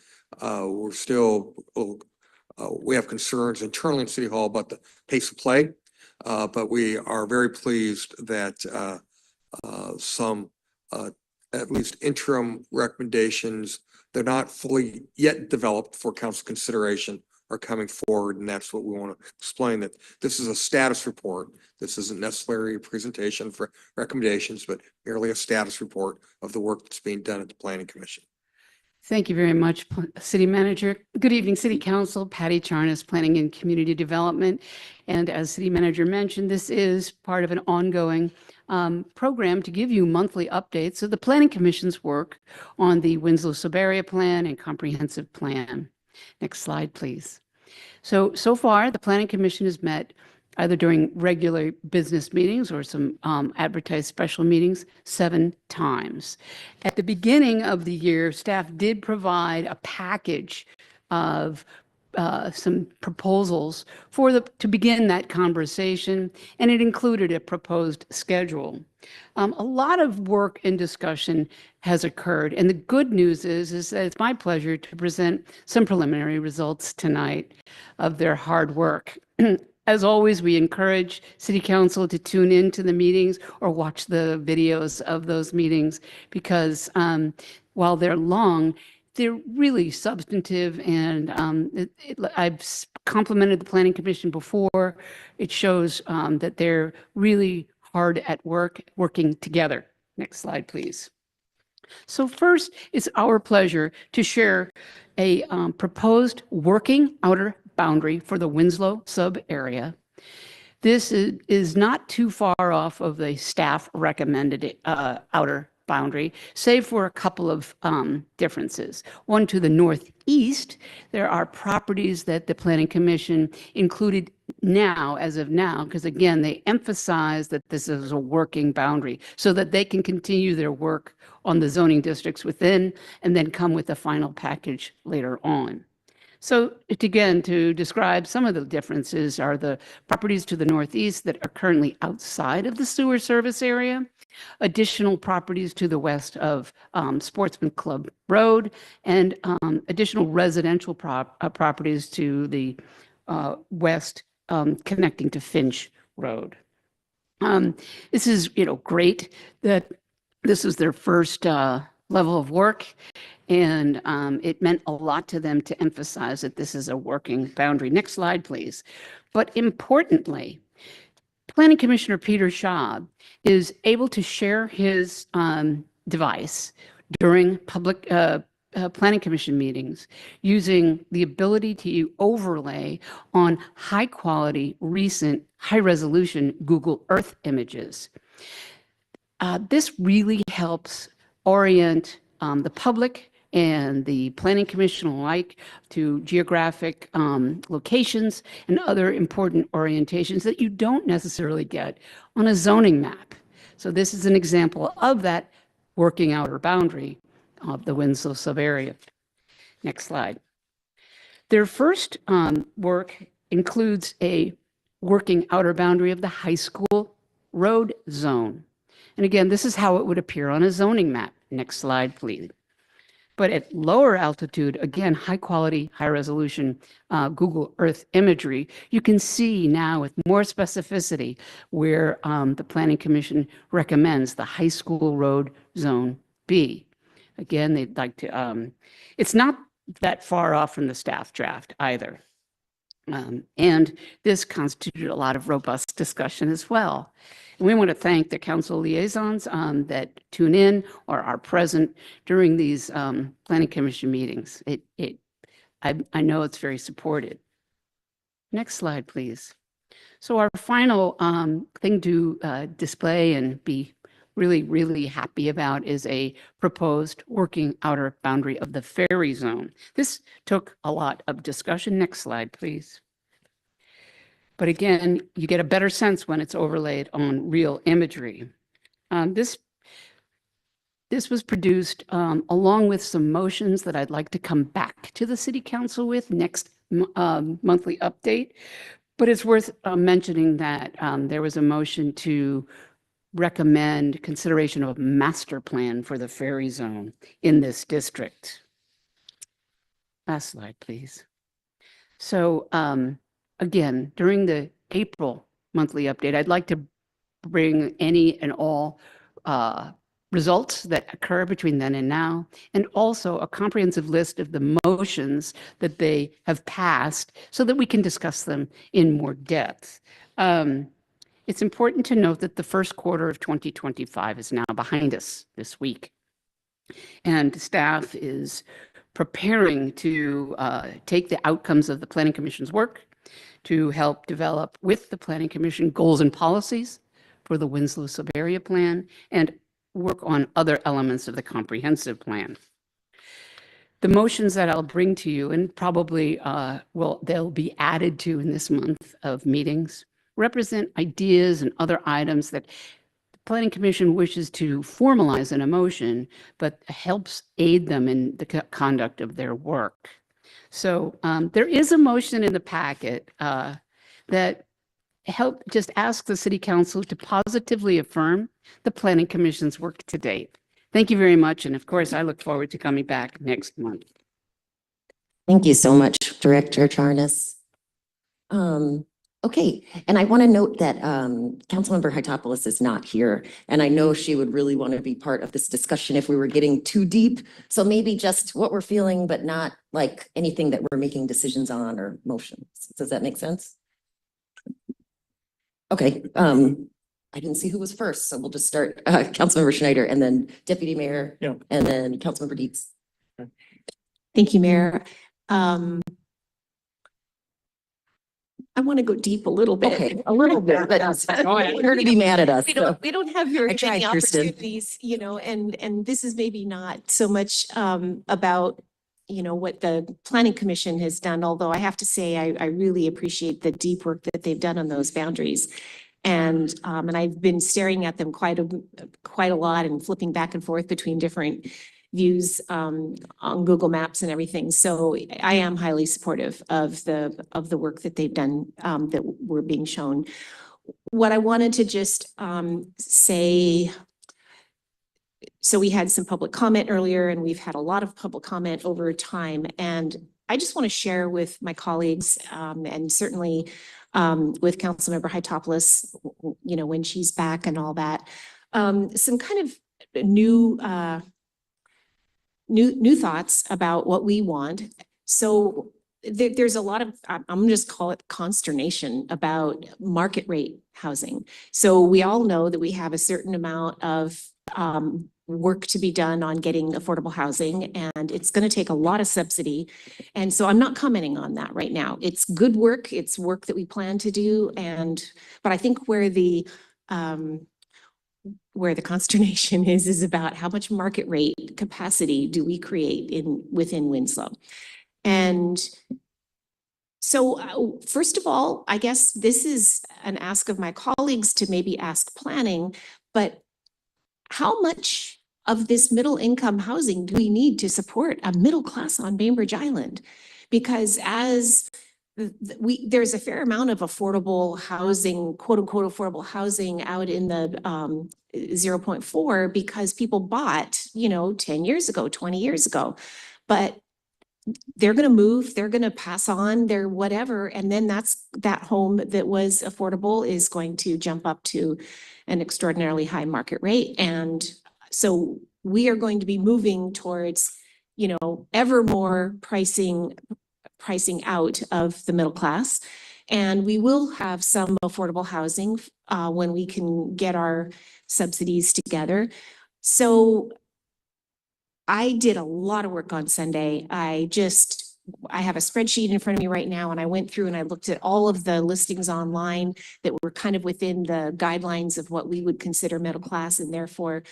We're still, we have concerns internally in City Hall about the pace of play, but we are very pleased that some at least interim recommendations, they're not fully yet developed for council consideration, are coming forward. And that's what we want to explain, that this is a status report. This isn't necessarily a presentation for recommendations, but merely a status report of the work that's being done at the Planning Commission. Thank you very much, City Manager. Good evening, City Council. Patty Charnas, Planning and Community Development. And as City Manager mentioned, this is part of an ongoing program to give you monthly updates of the Planning Commission's work on the Winslow sub-area plan and comprehensive plan. Next slide, please. So far, the Planning Commission has met either during regular business meetings or some advertised special meetings 7 times. At the beginning of the year, staff did provide a package of some proposals to begin that conversation, and it included a proposed schedule. A lot of work and discussion has occurred, and the good news is that it's my pleasure to present some preliminary results tonight of their hard work. As always, we encourage City Council to tune into the meetings or watch the videos of those meetings because while they're long, they're really substantive, and I've complimented the Planning Commission before. It shows that they're really hard at work, working together. Next slide, please. So first, it's our pleasure to share a proposed working outer boundary for the Winslow sub-area. This is not too far off of the staff recommended outer boundary, save for a couple of differences. One, to the northeast, there are properties that the Planning Commission included now, as of now, because again, they emphasize that this is a working boundary so that they can continue their work on the zoning districts within and then come with a final package later on. So to describe some of the differences are the properties to the northeast that are currently outside of the sewer service area, additional properties to the west of Sportsman Club Road, and additional residential properties to the west connecting to Finch Road. This is, great that this is their first level of work. And it meant a lot to them to emphasize that this is a working boundary. Next slide, please. But importantly, Planning Commissioner Peter Schaub is able to share his device during public Planning Commission meetings using the ability to overlay on high quality, recent, high resolution Google Earth images. This really helps orient the public and the Planning Commission alike to geographic locations and other important orientations that you don't necessarily get on a zoning map. So this is an example of that working outer boundary of the Winslow subarea. Next slide. Their first work includes a working outer boundary of the high school road zone. And again, this is how it would appear on a zoning map. Next slide, please. But at lower altitude, again, high quality, high resolution Google Earth imagery, you can see now with more specificity where the Planning Commission recommends the high school road zone be. Again, they'd like to, it's not that far off from the staff draft either. And this constituted a lot of robust discussion as well. And we want to thank the council liaisons that tune in or are present during these Planning Commission meetings. I know it's very supported. Next slide, please. So our final thing to display and be really, really happy about is a proposed working outer boundary of the ferry zone. This took a lot of discussion. Next slide, please. But again, you get a better sense when it's overlaid on real imagery. This was produced along with some motions that I'd like to come back to the City Council with next monthly update. But it's worth mentioning that there was a motion to recommend consideration of a master plan for the ferry zone in this district. Last slide, please. So again, during the April monthly update, I'd like to bring any and all results that occur between then and now, and also a comprehensive list of the motions that they have passed so that we can discuss them in more depth. It's important to note that the first quarter of 2025 is now behind us this week. And staff is preparing to take the outcomes of the Planning Commission's work to help develop with the Planning Commission goals and policies for the Winslow Subarea Plan and work on other elements of the comprehensive plan. The motions that I'll bring to you, and probably they'll be added to in this month of meetings, represent ideas and other items that the Planning Commission wishes to formalize in a motion, but helps aid them in the conduct of their work. So there is a motion in the packet that just ask the City Council to positively affirm the Planning Commission's work to date. Thank you very much. And of course, I look forward to coming back next month. Thank you so much, Director Charnas. Okay, and I want to note that Councilmember Hytopoulos is not here, and I know she would really want to be part of this discussion if we were getting too deep. So maybe just what we're feeling, but not like anything that we're making decisions on or motions. Does that make sense? Okay, I didn't see who was first, so we'll just start Councilmember Schneider and then Deputy Mayor, and then Councilmember Dietz. Thank you, Mayor. I want to go deep a little bit. Okay, a little bit, but her to be mad at us. We don't have very tried, many Kirsten. opportunities, and this is maybe not so much about what the planning commission has done, although I have to say, I really appreciate the deep work that they've done on those boundaries. And I've been staring at them quite a lot and flipping back and forth between different views on Google Maps and everything. So I am highly supportive of the work that they've done that we're being shown. What I wanted to just say, so we had some public comment earlier, and we've had a lot of public comment over time. And I just want to share with my colleagues and certainly with Councilmember Hytopoulos, when she's back and all that, some kind of new thoughts about what we want. So there's a lot of, I'm gonna just call it consternation about market rate housing. So we all know that we have a certain amount of work to be done on getting affordable housing, and it's going to take a lot of subsidy. And so I'm not commenting on that right now. It's good work. It's work that we plan to do. But I think where the consternation is about how much market rate capacity do we create within Winslow. And so first of all, I guess this is an ask of my colleagues to maybe ask planning, but how much of this middle income housing do we need to support a middle class on Bainbridge Island? Because as there's a fair amount of affordable housing, quote unquote, affordable housing out in the 0.4 because people bought, 10 years ago, 20 years ago, but they're going to move, they're going to pass on their whatever. And then that home that was affordable is going to jump up to an extraordinarily high market rate. And so we are going to be moving towards, ever more pricing out of the middle class. And we will have some affordable housing when we can get our subsidies together. So I did a lot of work on Sunday. I have a spreadsheet in front of me right now, and I went through and I looked at all of the listings online that were kind of within the guidelines of what we would consider middle class, and therefore,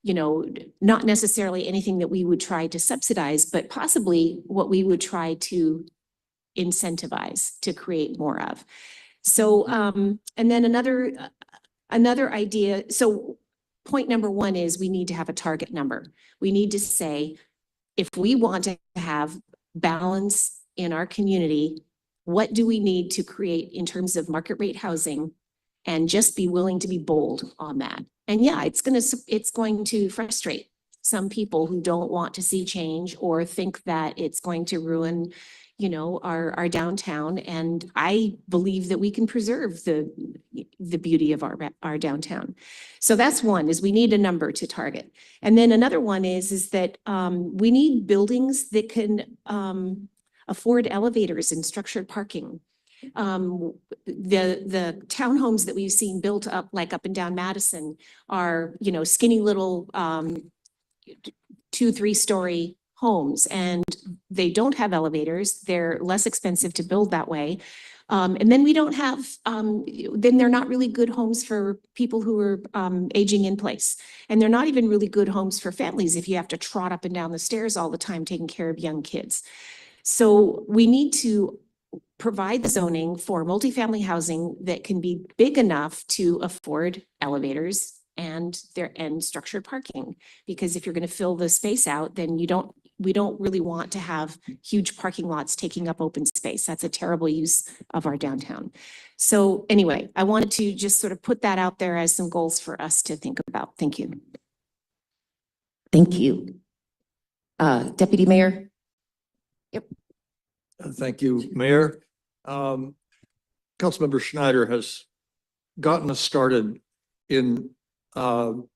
not necessarily anything that we would try to subsidize, but possibly what we would try to incentivize to create more of. So, and then another idea. So point number one is we need to have a target number. We need to say, if we want to have balance in our community, what do we need to create in terms of market rate housing, and just be willing to be bold on that. And yeah, it's going to frustrate some people who don't want to see change or think that it's going to ruin, our downtown. And I believe that we can preserve the beauty of our downtown. So that's one, is we need a number to target. And then another one is that we need buildings that can afford elevators and structured parking. The townhomes that we've seen built up, like up and down Madison, are, skinny little 2-3-story homes, and they don't have elevators. They're less expensive to build that way. And then we don't have, then they're not really good homes for people who are aging in place. And they're not even really good homes for families if you have to trot up and down the stairs all the time taking care of young kids. So we need to provide the zoning for multifamily housing that can be big enough to afford elevators and structured parking. Because if you're going to fill the space out, then we don't really want to have huge parking lots taking up open space. That's a terrible use of our downtown. So anyway, I wanted to just sort of put that out there as some goals for us to think about. Thank you. Thank you. Deputy Mayor. Yep. Thank you, Mayor. Councilmember Schneider has gotten us started in, and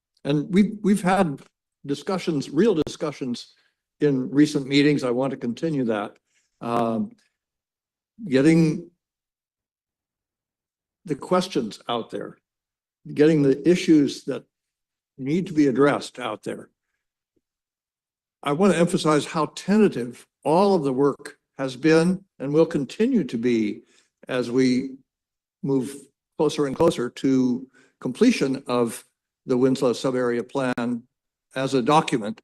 we've had discussions, real discussions in recent meetings. I want to continue that. Getting the questions out there, getting the issues that need to be addressed out there. I want to emphasize how tentative all of the work has been and will continue to be as we move closer and closer to completion of the Winslow Sub-Area Plan as a document.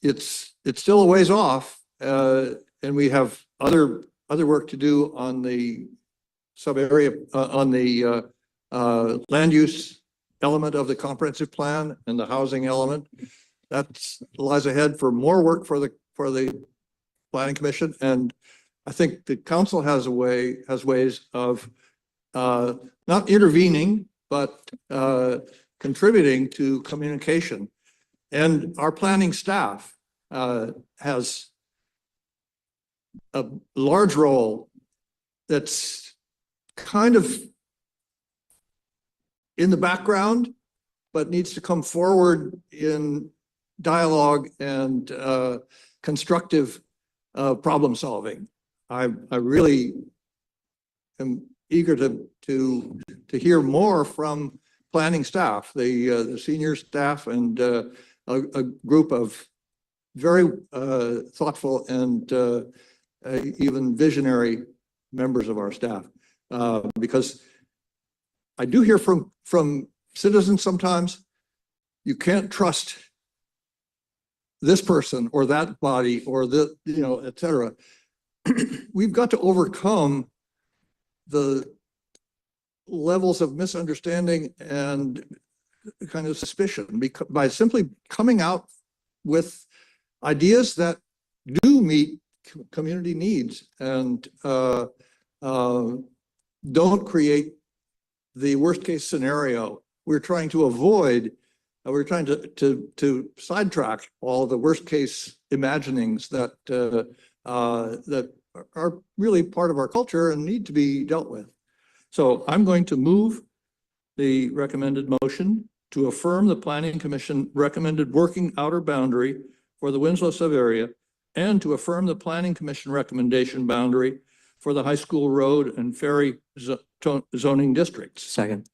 it's still a ways off, and we have other work to do on the sub area, on the land use element of the comprehensive plan and the housing element. That lies ahead for more work for the planning commission, and I think the council has ways of not intervening, but contributing to communication. And our planning staff has a large role that's kind of in the background, but needs to come forward in dialogue and constructive problem solving. I really am eager to hear more from planning staff, the senior staff, and a group of very thoughtful and even visionary members of our staff, because I do hear from citizens sometimes, you can't trust this person or that body or et cetera. We've got to overcome the levels of misunderstanding and kind of suspicion by simply coming out with ideas that do meet community needs and don't create the worst case scenario. We're trying to avoid, we're trying to sidetrack all the worst case imaginings that that are really part of our culture and need to be dealt with. So I'm going to move the recommended motion to affirm the Planning Commission recommended working outer boundary for the Winslow sub-area, and to affirm the Planning Commission recommendation boundary for the High School Road and Ferry zoning districts. Second.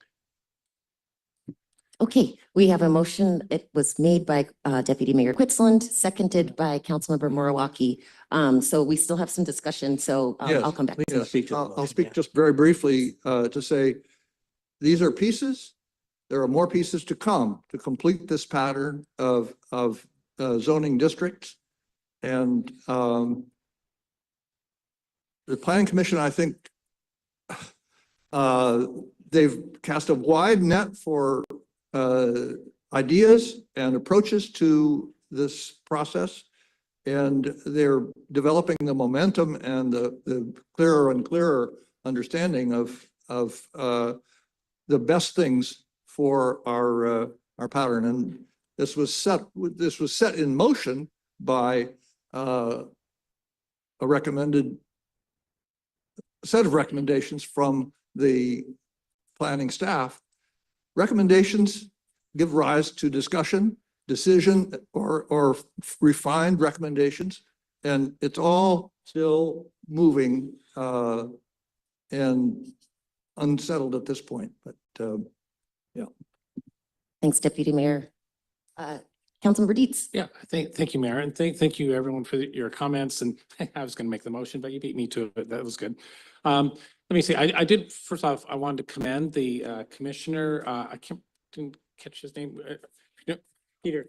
Okay, we have a motion. It was made by Deputy Mayor Quitzland, seconded by Councilmember Morawaki. So we still have some discussion, so Yes, I'll come back. yes. I'll speak just very briefly to say these are pieces. There are more pieces to come to complete this pattern of zoning districts. And the Planning Commission, I think, they've cast a wide net for ideas and approaches to this process, and they're developing the momentum and the clearer and clearer understanding of the best things for our pattern. And this was set in motion by a recommended set of recommendations from the planning staff. Recommendations give rise to discussion, decision, or refined recommendations, and it's all still moving and unsettled at this point. But yeah. Thanks, Deputy Mayor. Councilmember Dietz. Yeah, thank you, Mayor, and thank you everyone for your comments. And I was going to make the motion, but you beat me to it. That was good. Let me see. I did, first off, I wanted to commend the commissioner. I didn't catch his name. Peter.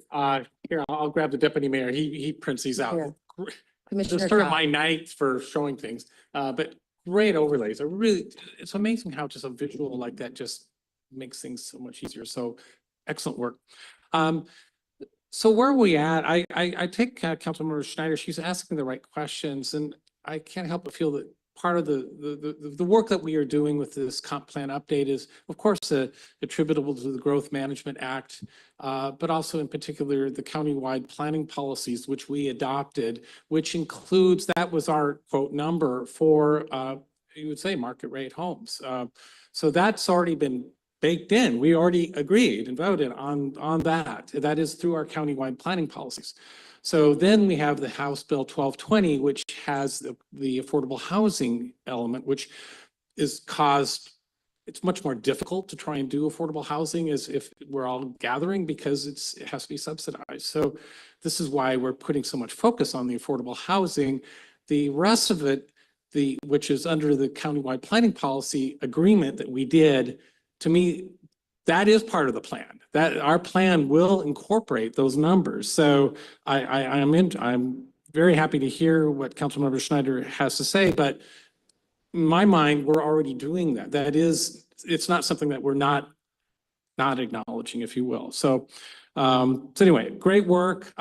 Here, I'll grab the deputy mayor. He prints these out. Yeah. This is sort of my night for showing things, but great overlays. It's amazing how just a visual like that just makes things so much easier. So excellent work. So where are we at? I take Councilmember Schneider. She's asking the right questions, and I can't help but feel that part of the work that we are doing with this comp plan update is, of course, attributable to the Growth Management Act, but also in particular the countywide planning policies which we adopted, which includes, that was our quote number for you would say market rate homes. So that's already been baked in. We already agreed and voted on that. That is through our countywide planning policies. So then we have the House Bill 1220, which has the affordable housing element, which is it's much more difficult to try and do affordable housing as if we're all gathering, because it has to be subsidized. So this is why we're putting so much focus on the affordable housing. The rest of it, which is under the countywide planning policy agreement that we did, to me, that is part of the plan. that our plan will incorporate those numbers. So I'm very happy to hear what Councilmember Schneider has to say, but in my mind, we're already doing that. It's not something that we're not acknowledging, if you will. So anyway, great work.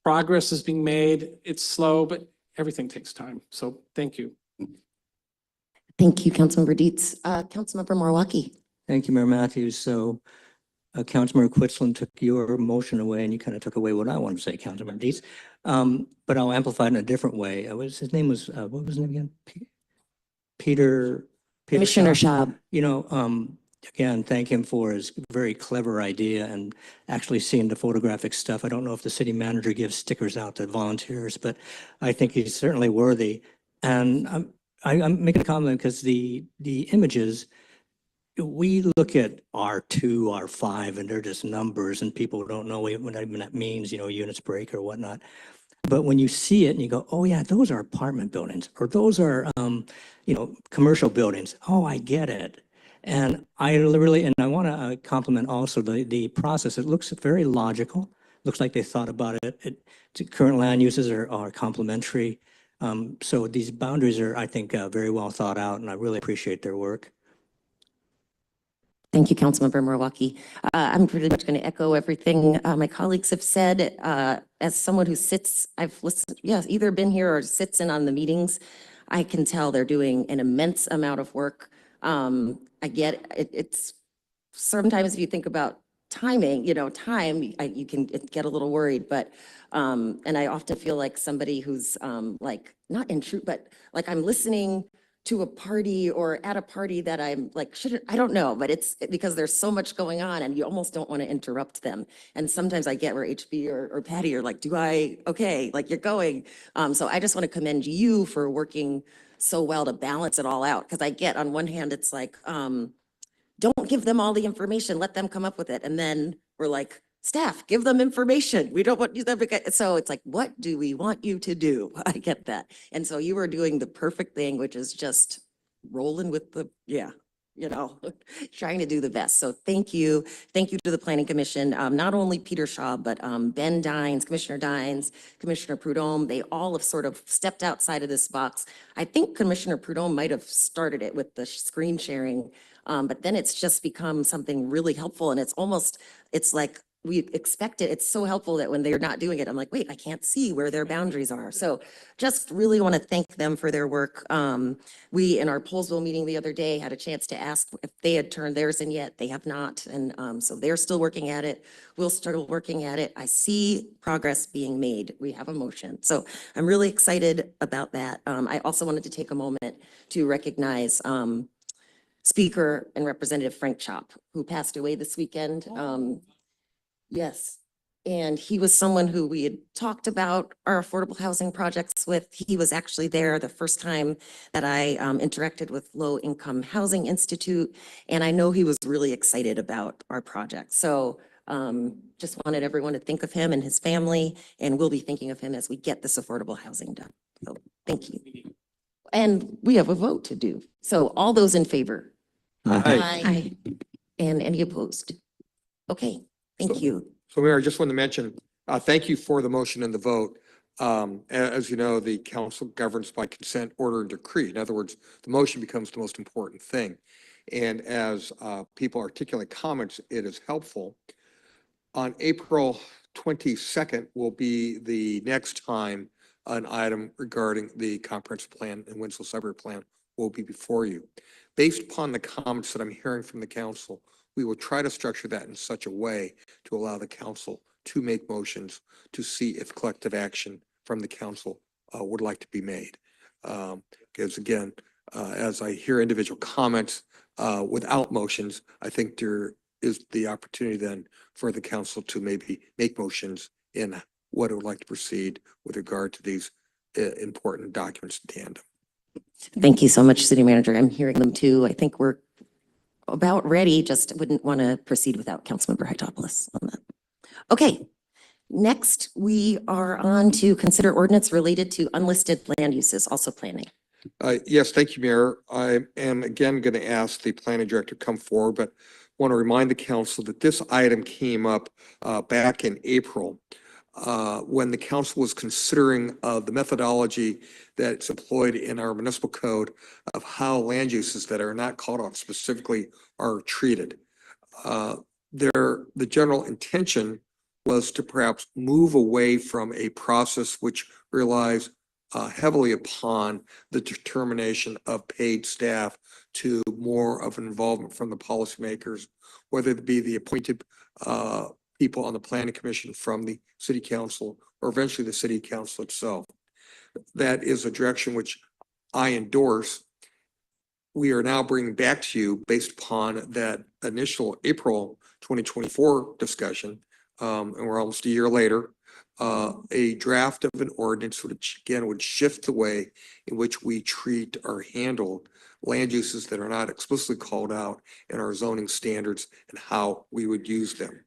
Progress is being made. It's slow, but everything takes time. So thank you. Thank you, Councilmember Dietz. Councilmember Marwaki. Thank you, Mayor Matthews. So Councilmember Quitzel took your motion away and you kind of took away what I wanted to say, Councilmember Dietz. But I'll amplify it in a different way. His name was, what was his name again? Peter Commissioner Schaub. Schaub. You know, again, thank him for his very clever idea and actually seeing the photographic stuff. I don't know if the city manager gives stickers out to volunteers, but I think he's certainly worthy. And I'm making a comment because the images, we look at R2, R5, and they're just numbers and people don't know what even that means, you know, units per acre or whatnot. But when you see it and you go, oh yeah, those are apartment buildings, or those are, you know, commercial buildings. Oh, I get it. And I want to compliment also the process. It looks very logical. Looks like they thought about it. Current land uses are complementary. So these boundaries are, I think, very well thought out, and I really appreciate their work. Thank you, Councilmember Marwaki. I'm pretty much going to echo everything my colleagues have said. As someone who sits, I've listened, yes, either been here or sits in on the meetings, I can tell they're doing an immense amount of work. I get it, it's sometimes if you think about timing, you know, you can get a little worried, but and I often feel like somebody who's like not in truth, but like I'm listening to a party or at a party that I'm like, I don't know, but it's because there's so much going on and you almost don't want to interrupt them. And sometimes I get where HB or Patty are like, okay, like you're going. So I just want to commend you for working so well to balance it all out. Because I get on one hand, it's like, don't give them all the information, let them come up with it. And then we're like, staff, give them information. We don't want you to, so it's like, what do we want you to do? I get that. And so you are doing the perfect thing, which is just rolling with you know, trying to do the best. So thank you. Thank you to the Planning Commission, not only Peter Shaw, but Ben Dines, Commissioner Dines, Commissioner Prudhomme. They all have sort of stepped outside of this box. I think Commissioner Prudhomme might have started it with the screen sharing, but then it's just become something really helpful. And it's like, we expect it. It's so helpful that when they're not doing it, I'm like, wait, I can't see where their boundaries are. So just really want to thank them for their work. We, in our Pollsville meeting the other day, had a chance to ask if they had turned theirs in yet. They have not. And so they're still working at it. We'll start working at it. I see progress being made. We have a motion. So I'm really excited about that. I also wanted to take a moment to recognize Speaker and Representative Frank Chop, who passed away this weekend. Yes. And he was someone who we had talked about our affordable housing projects with. He was actually there the first time that I interacted with Low Income Housing Institute. And I know he was really excited about our project. So just wanted everyone to think of him and his family, and we'll be thinking of him as we get this affordable housing done. So thank you. And we have a vote to do. So all those in favor? Aye. And any opposed? Okay. Thank you. So Mayor, I just wanted to mention, thank you for the motion and the vote. As you know, the council governs by consent, order, and decree. In other words, the motion becomes the most important thing. And as people articulate comments, it is helpful. On April 22nd will be the next time an item regarding the comprehensive plan and Winslow Suburb Plan will be before you. Based upon the comments that I'm hearing from the council, we will try to structure that in such a way to allow the council to make motions to see if collective action from the council would like to be made. Because again, as I hear individual comments without motions, I think there is the opportunity then for the council to maybe make motions in what it would like to proceed with regard to these important documents in tandem. Thank you so much, City Manager. I'm hearing them too. I think we're about ready, just wouldn't want to proceed without Councilmember Hytopoulos on that. Okay, next we are on to consider ordinance related to unlisted land uses, also planning. Yes, thank you, Mayor. I am again going to ask the planning director to come forward, but want to remind the council that this item came up back in April when the council was considering the methodology that's employed in our municipal code of how land uses that are not called out specifically are treated. The general intention was to perhaps move away from a process which relies heavily upon the determination of paid staff to more of an involvement from the policymakers, whether it be the appointed people on the planning commission from the city council or eventually the city council itself. That is a direction which I endorse. We are now bringing back to you, based upon that initial April 2024 discussion, and we're almost a year later, a draft of an ordinance which again would shift the way in which we treat or handle land uses that are not explicitly called out in our zoning standards and how we would use them.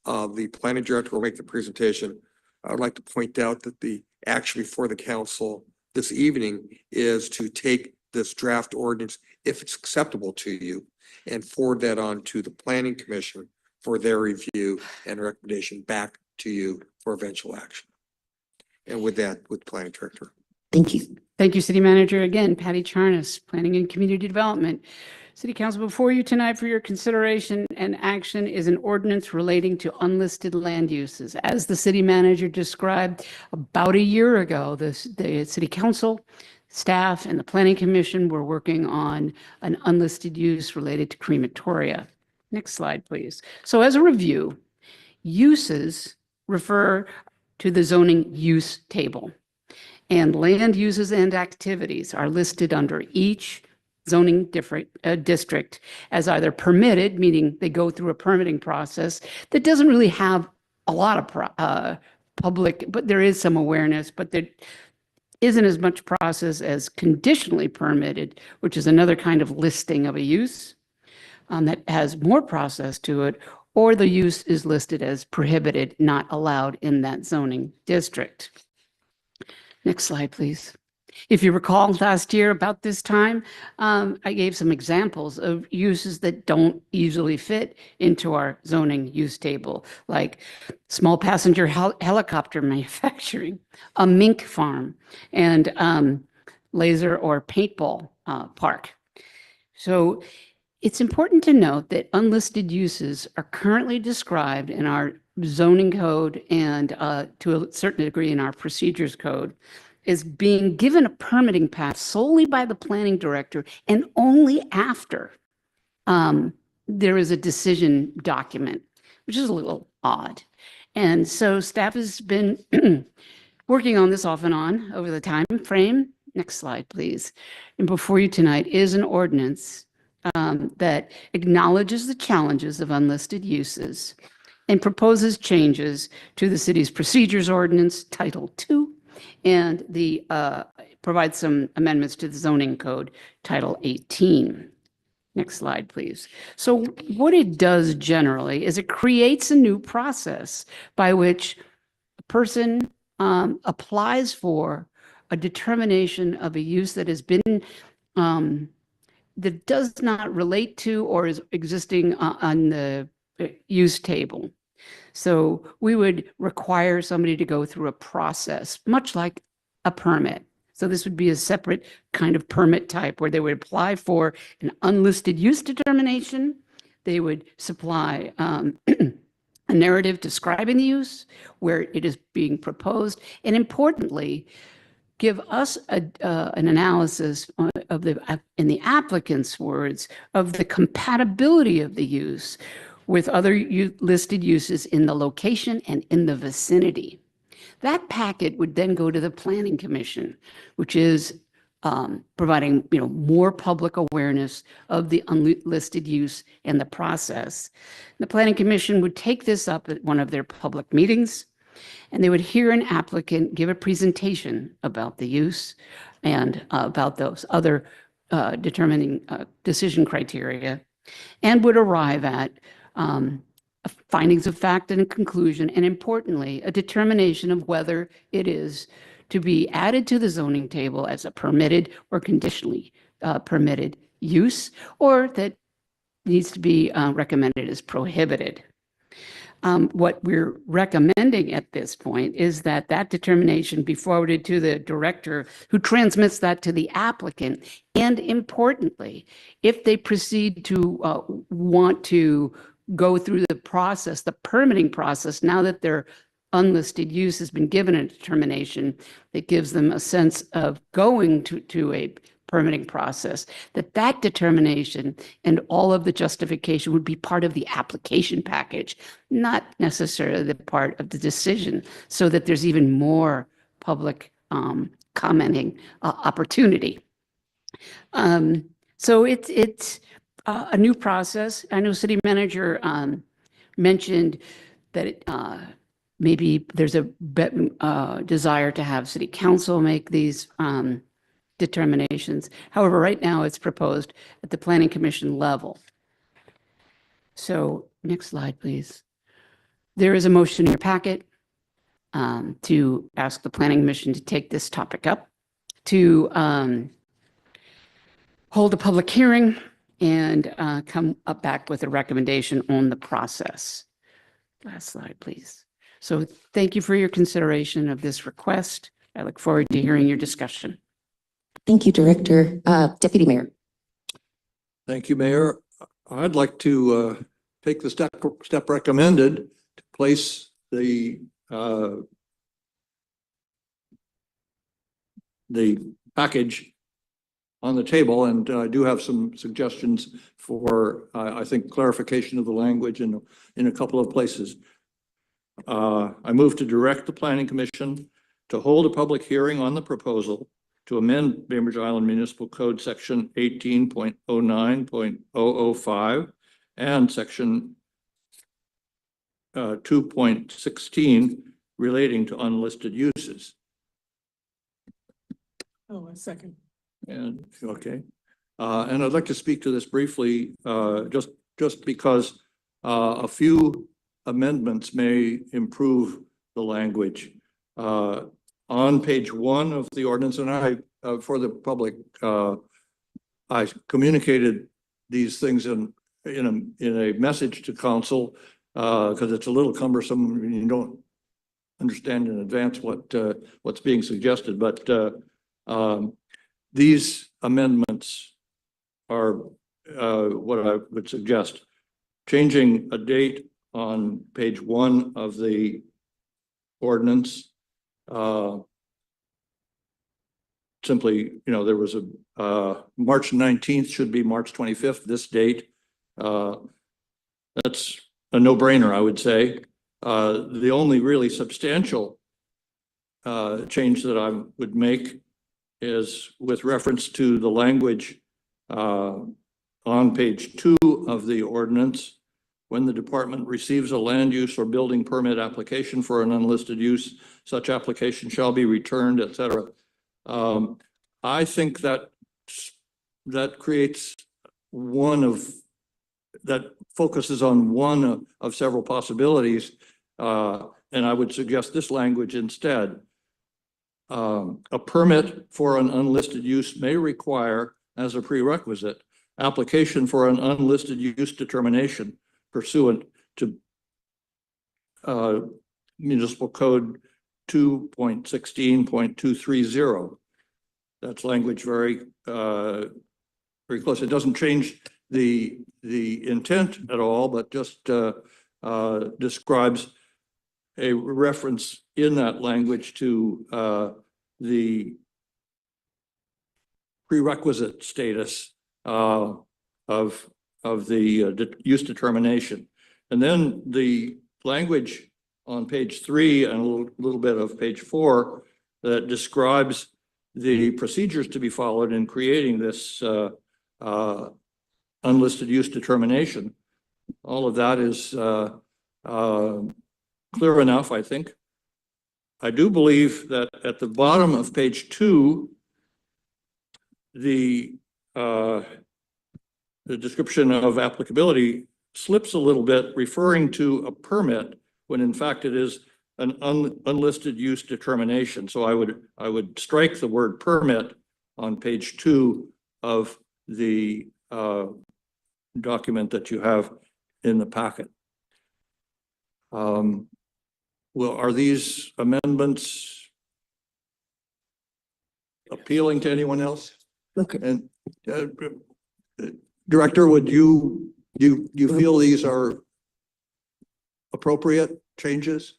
The planning director will make the presentation. I would like to point out that the action before the council this evening is to take this draft ordinance, if it's acceptable to you, and forward that on to the planning commission for their review and recommendation back to you for eventual action. And with that, with planning director. Thank you. Thank you, City Manager. Again, Patty Charnas, Planning and Community Development. City Council, before you tonight for your consideration and action is an ordinance relating to unlisted land uses. As the City Manager described about a year ago, the City Council, staff, and the Planning Commission were working on an unlisted use related to crematoria. Next slide, please. So as a review, uses refer to the zoning use table, and land uses and activities are listed under each zoning district as either permitted, meaning they go through a permitting process that doesn't really have a lot of public, but there is some awareness, but there isn't as much process as conditionally permitted, which is another kind of listing of a use that has more process to it, or the use is listed as prohibited, not allowed in that zoning district. Next slide, please. If you recall last year about this time, I gave some examples of uses that don't easily fit into our zoning use table, like small passenger helicopter manufacturing, a mink farm, and laser or paintball park. So it's important to note that unlisted uses are currently described in our zoning code and to a certain degree in our procedures code is being given a permitting path solely by the planning director and only after there is a decision document, which is a little odd. And so staff has been working on this off and on over the time frame. Next slide, please. And before you tonight is an ordinance that acknowledges the challenges of unlisted uses and proposes changes to the city's procedures ordinance, Title II, and the provide some amendments to the zoning code, Title 18. Next slide, please. So what it does generally is it creates a new process by which a person applies for a determination of a use that has been that does not relate to or is existing on the use table. So we would require somebody to go through a process, much like a permit. So this would be a separate kind of permit type where they would apply for an unlisted use determination. They would supply a narrative describing the use, where it is being proposed, and importantly, give us an analysis of in the applicant's words, of the compatibility of the use with other listed uses in the location and in the vicinity. That packet would then go to the Planning Commission, which is providing more public awareness of the unlisted use and the process. The Planning Commission would take this up at one of their public meetings, and they would hear an applicant give a presentation about the use and about those other determining decision criteria, and would arrive at findings of fact and a conclusion, and importantly, a determination of whether it is to be added to the zoning table as a permitted or conditionally permitted use, or that needs to be recommended as prohibited. What we're recommending at this point is that that determination be forwarded to the director, who transmits that to the applicant. And importantly, if they proceed to want to go through the process, the permitting process, now that their unlisted use has been given a determination that gives them a sense of going to a permitting process, that determination and all of the justification would be part of the application package, not necessarily the part of the decision, so that there's even more public commenting opportunity. So it's a new process. I know City Manager mentioned that maybe there's a desire to have City Council make these determinations. However, right now it's proposed at the Planning Commission level. So next slide, please. There is a motion in your packet to ask the Planning Commission to take this topic up, to hold a public hearing and come up back with a recommendation on the process. Last slide, please. So thank you for your consideration of this request. I look forward to hearing your discussion. Thank you, Director. Deputy Mayor. Thank you, Mayor. I'd like to take the step recommended to place the package on the table, and I do have some suggestions for, I think, clarification of the language in a couple of places. I move to direct the Planning Commission to hold a public hearing on the proposal to amend Bainbridge Island Municipal Code Section 18.09.005 and Section 2.16 relating to unlisted uses. Oh, a second. And okay, and I'd like to speak to this briefly, just because a few amendments may improve the language. On page 1 of the ordinance, and I, for the public, I communicated these things in a message to council because it's a little cumbersome when you don't understand in advance what's being suggested. But these amendments are what I would suggest: changing a date on page 1 of the ordinance. Simply, there was a March 19th should be March 25th, this date. That's a no-brainer, I would say. The only really substantial change that I would make is with reference to the language on page 2 of the ordinance. When the department receives a land use or building permit application for an unlisted use, such application shall be returned, etc. I think that creates that focuses on one of several possibilities, and I would suggest this language instead. A permit for an unlisted use may require, as a prerequisite, application for an unlisted use determination pursuant to Municipal Code 2.16.230. That's language very close. It doesn't change the intent at all, but just describes a reference in that language to the prerequisite status of the use determination. And then the language on page 3 and a little bit of page 4 that describes the procedures to be followed in creating this unlisted use determination. All of that is clear enough, I think. I do believe that at the bottom of page 2, the description of applicability slips a little bit, referring to a permit when in fact it is an unlisted use determination. So I would strike the word permit on page 2 of the document that you have in the packet. Are these amendments appealing to anyone else? Okay. And Director, would you feel these are appropriate changes?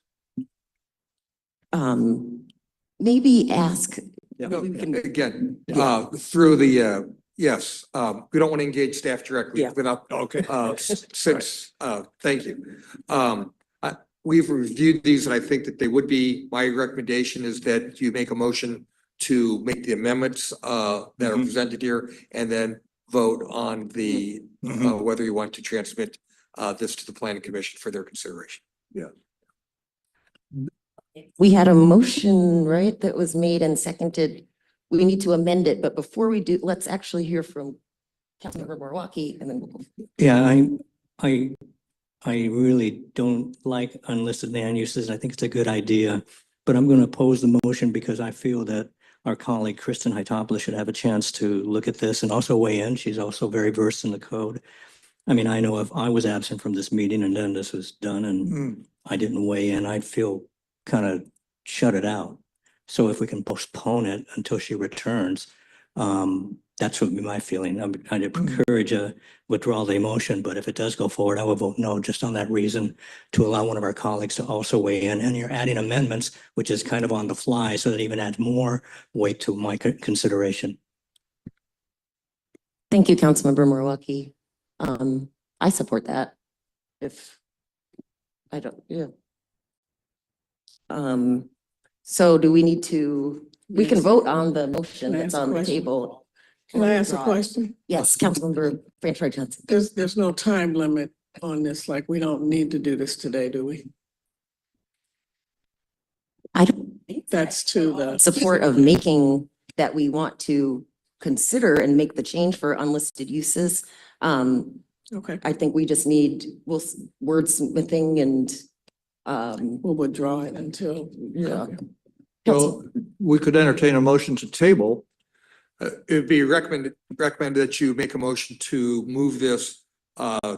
Maybe ask. No, we can- again, through the, yes, we don't want to engage staff directly Yeah. without, thank you. We've reviewed these and I think that they would be, my recommendation is that you make a motion to make the amendments that are presented here and then vote on the, whether you want to transmit this to the planning commission for their consideration. Yeah. We had a motion, right, that was made and seconded. We need to amend it, but before we do, let's actually hear from Councilmember Milwaukee and then we'll go. Yeah, I really don't like unlisted land uses. I think it's a good idea, but I'm going to oppose the motion because I feel that our colleague Kristen Hitopoulos should have a chance to look at this and also weigh in. She's also very versed in the code. I mean, I know if I was absent from this meeting and then this was done and I didn't weigh in, I'd feel kind of shut it out. So if we can postpone it until she returns, that's what would be my feeling. I'd encourage a withdrawal of the motion, but if it does go forward, I will vote no, just on that reason, to allow one of our colleagues to also weigh in. And you're adding amendments, which is kind of on the fly, so that even adds more weight to my consideration. Thank you, Councilmember Milwaukee. I support that. If I don't, yeah. So do we need to, we can vote on the motion Can I that's ask a on the question? table. Can I ask a question? Yes, Councilmember Francois Johnson. There's no time limit on this, like we don't need to do this today, do we? I don't think That's to the. support of making that we want to consider and make the change for unlisted uses. Okay, I think we just need, wordsmithing and, we'll withdraw it until. yeah. Okay. So we could entertain a motion to table. It'd be recommended that you make a motion to move this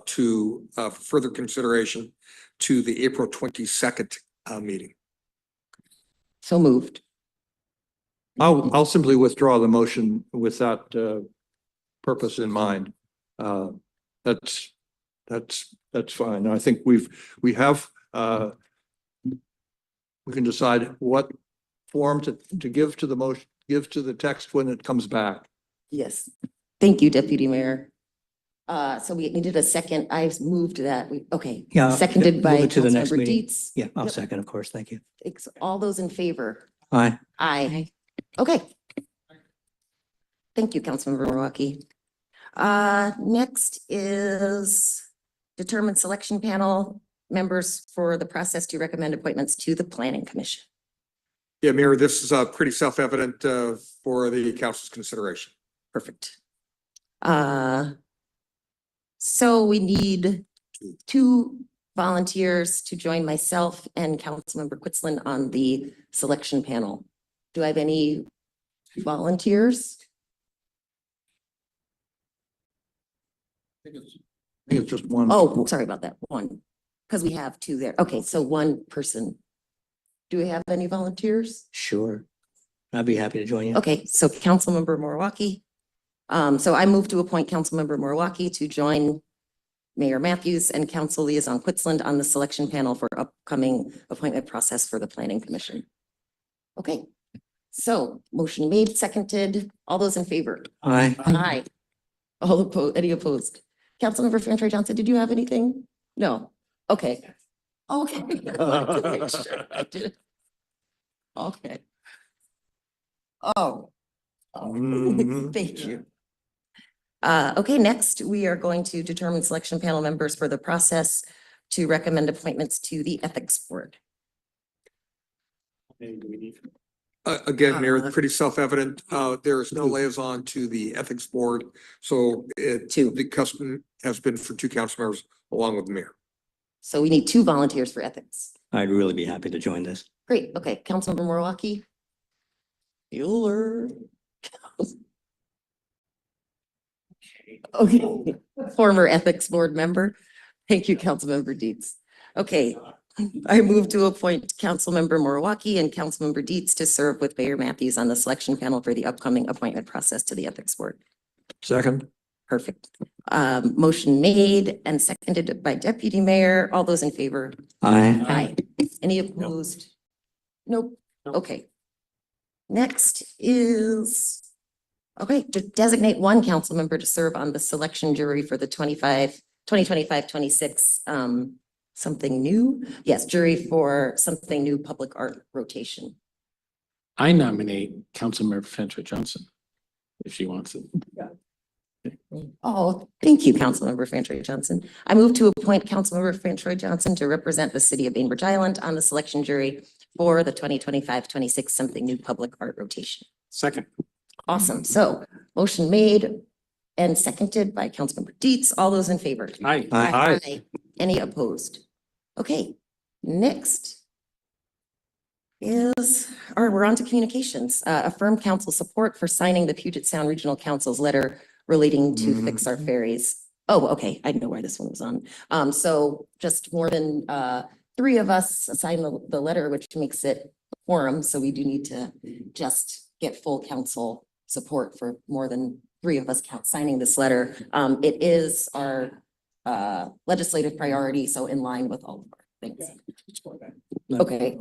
to further consideration to the April 22nd meeting. So moved. I'll simply withdraw the motion with that purpose in mind. That's fine. I think we have we can decide what form to give to the motion, give to the text when it comes back. Yes. Thank you, Deputy Mayor. So we needed a second. I've moved that. Okay. Yeah. Seconded by move it to the next Councilmember meeting. Dietz. Yeah, I'll Yep. second, of course. Thank you. Thanks. All those in favor? Aye. Aye. Okay. Thank you, Councilmember Milwaukee. Next is determine selection panel members for the process to recommend appointments to the Planning Commission. Yeah, Mayor, this is pretty self-evident for the council's consideration. Perfect. So we need 2 volunteers to join myself and Councilmember Quitzlin on the selection panel. Do I have any volunteers? I think it's just one. Oh, sorry about that. 1, because we have 2 there. Okay, so 1 person. Do we have any volunteers? Sure. I'd be happy to join you. Okay, so Councilmember Milwaukee. So I move to appoint Councilmember Milwaukee to join Mayor Matthews and Council Liaison Quitzland on the selection panel for upcoming appointment process for the Planning Commission. Okay, so motion made, seconded. All those in favor? Aye. Aye. All opposed, any opposed? Councilmember Francois Johnson, did you have anything? No. Okay. Okay. Okay. Oh. Thank you. Okay, next we are going to determine selection panel members for the process to recommend appointments to the Ethics Board. Again, Mayor, pretty self-evident. There is no liaison to the Ethics Board. So the custom has been for 2 council members along with the mayor. So we need 2 volunteers for ethics. I'd really be happy to join this. Great. Okay, Councilmember Milwaukee. Bueller. Okay, former ethics board member. Thank you, Councilmember Dietz. Okay, I move to appoint Councilmember Moriwaki and Councilmember Dietz to serve with Mayor Matthews on the selection panel for the upcoming appointment process to the ethics board. Second. Perfect. Motion made and seconded by Deputy Mayor. All those in favor? Aye. Aye. Any opposed? Nope. Okay. Next is, okay, to designate one council member to serve on the selection jury for the 2025-26 something new. Yes, jury for something new public art rotation. I nominate Councilmember Fantra Johnson, if she wants it. Oh, thank you, Councilmember Fantroy Johnson. I move to appoint Councilmember Fantroy Johnson to represent the city of Bainbridge Island on the selection jury for the 2025-26 something new public art rotation. Second. Awesome. So motion made and seconded by Councilmember Dietz. All those in favor? Aye. Aye. Any opposed? Okay, next is, all right, we're on to communications. Affirm council support for signing the Puget Sound Regional Council's letter relating to fix our ferries. Oh, okay, I know where this one was on. So just more than 3 of us signed the letter, which makes it a quorum. So we do need to just get full council support for more than 3 of us signing this letter. It is our legislative priority, so in line with all of our things. Okay,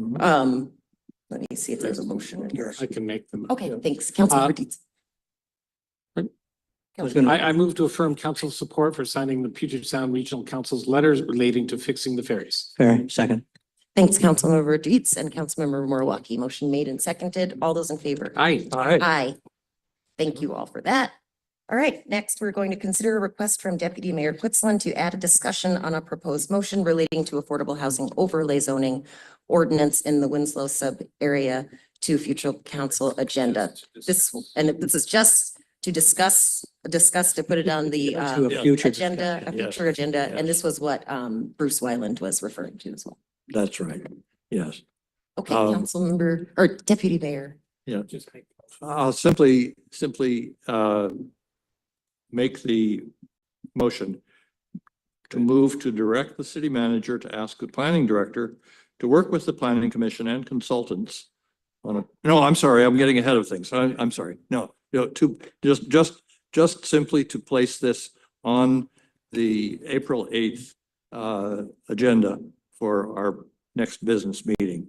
let me see if there's a motion in here. I can make them. Okay, thanks, Councilmember Dietz. I move to affirm council support for signing the Puget Sound Regional Council's letters relating to fixing the ferries. Fair. Second. Thanks, Councilmember Dietz and Councilmember Moriwaki. Motion made and seconded. All those in favor? Aye. Aye. Thank you all for that. All right, next we're going to consider a request from Deputy Mayor Quitzlin to add a discussion on a proposed motion relating to affordable housing overlay zoning ordinance in the Winslow sub area to future council agenda. This is just to discuss to put it on the To a future agenda, a discussion. future agenda. And this was what Bruce Wyland was referring to as well. That's right. Yes. Okay, Um, Councilmember or Deputy Mayor. Yeah. I'll simply make the motion to move to direct the city manager to ask the planning director to work with the planning commission and consultants on no, I'm sorry, I'm getting ahead of things. I'm sorry. No, to just simply to place this on the April 8th agenda for our next business meeting.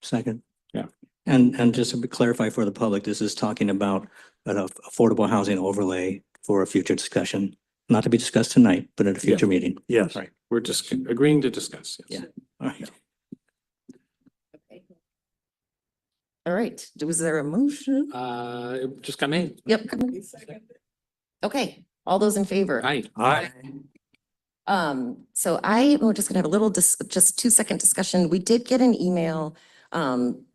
Second. Yeah. And just to clarify for the public, this is talking about an affordable housing overlay for a future discussion, not to be discussed tonight, but at a future meeting. Yes. Right. We're just agreeing to discuss. Yes. Yeah. All right. All right, was there a motion? It just got made. Yep. Okay, all those in favor? Aye. Aye. So we're just gonna have a little, just 2-second discussion. We did get an email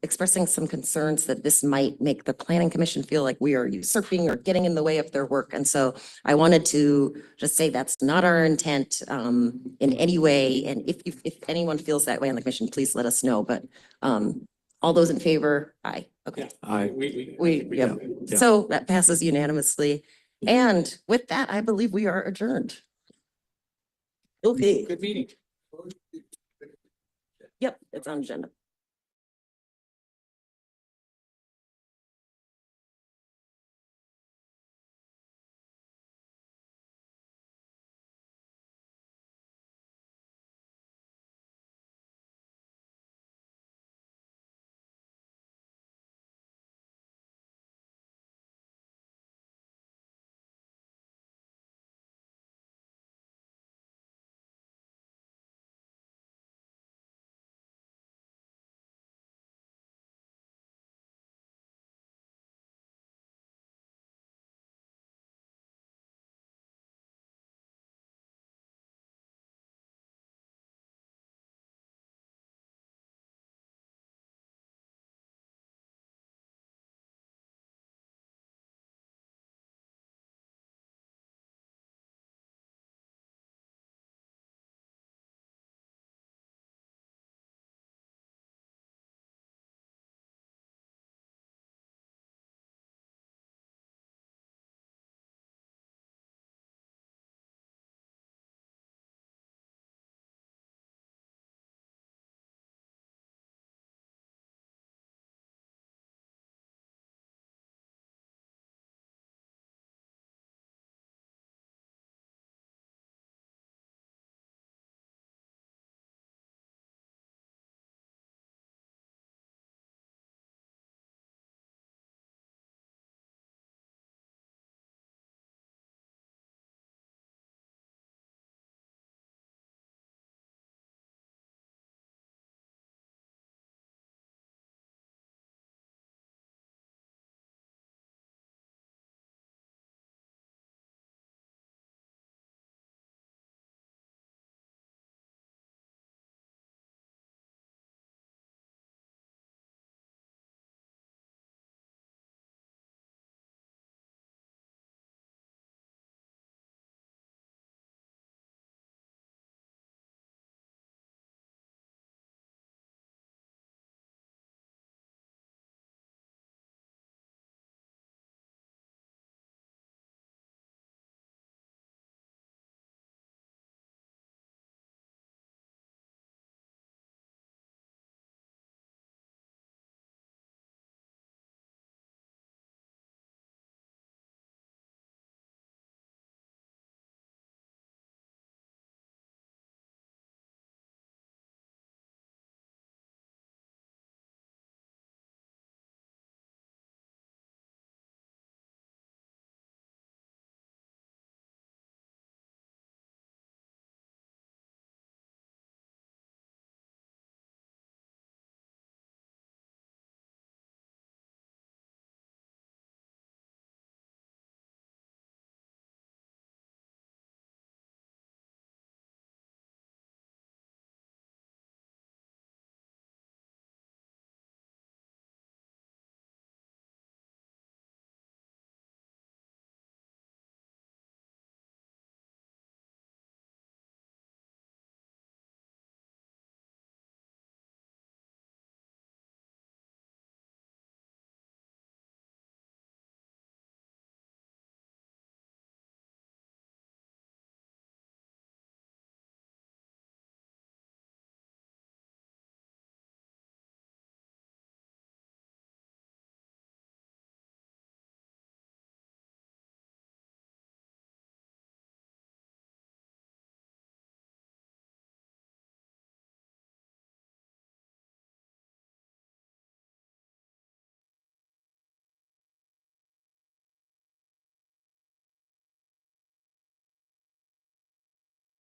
expressing some concerns that this might make the planning commission feel like we are usurping or getting in the way of their work. And so I wanted to just say that's not our intent in any way. And if anyone feels that way on the commission, please let us know. But all those in favor? Aye. Okay. Aye. Yep. Yeah. So that passes unanimously. And with that, I believe we are adjourned. Okay. Good meeting. Yep, it's on agenda.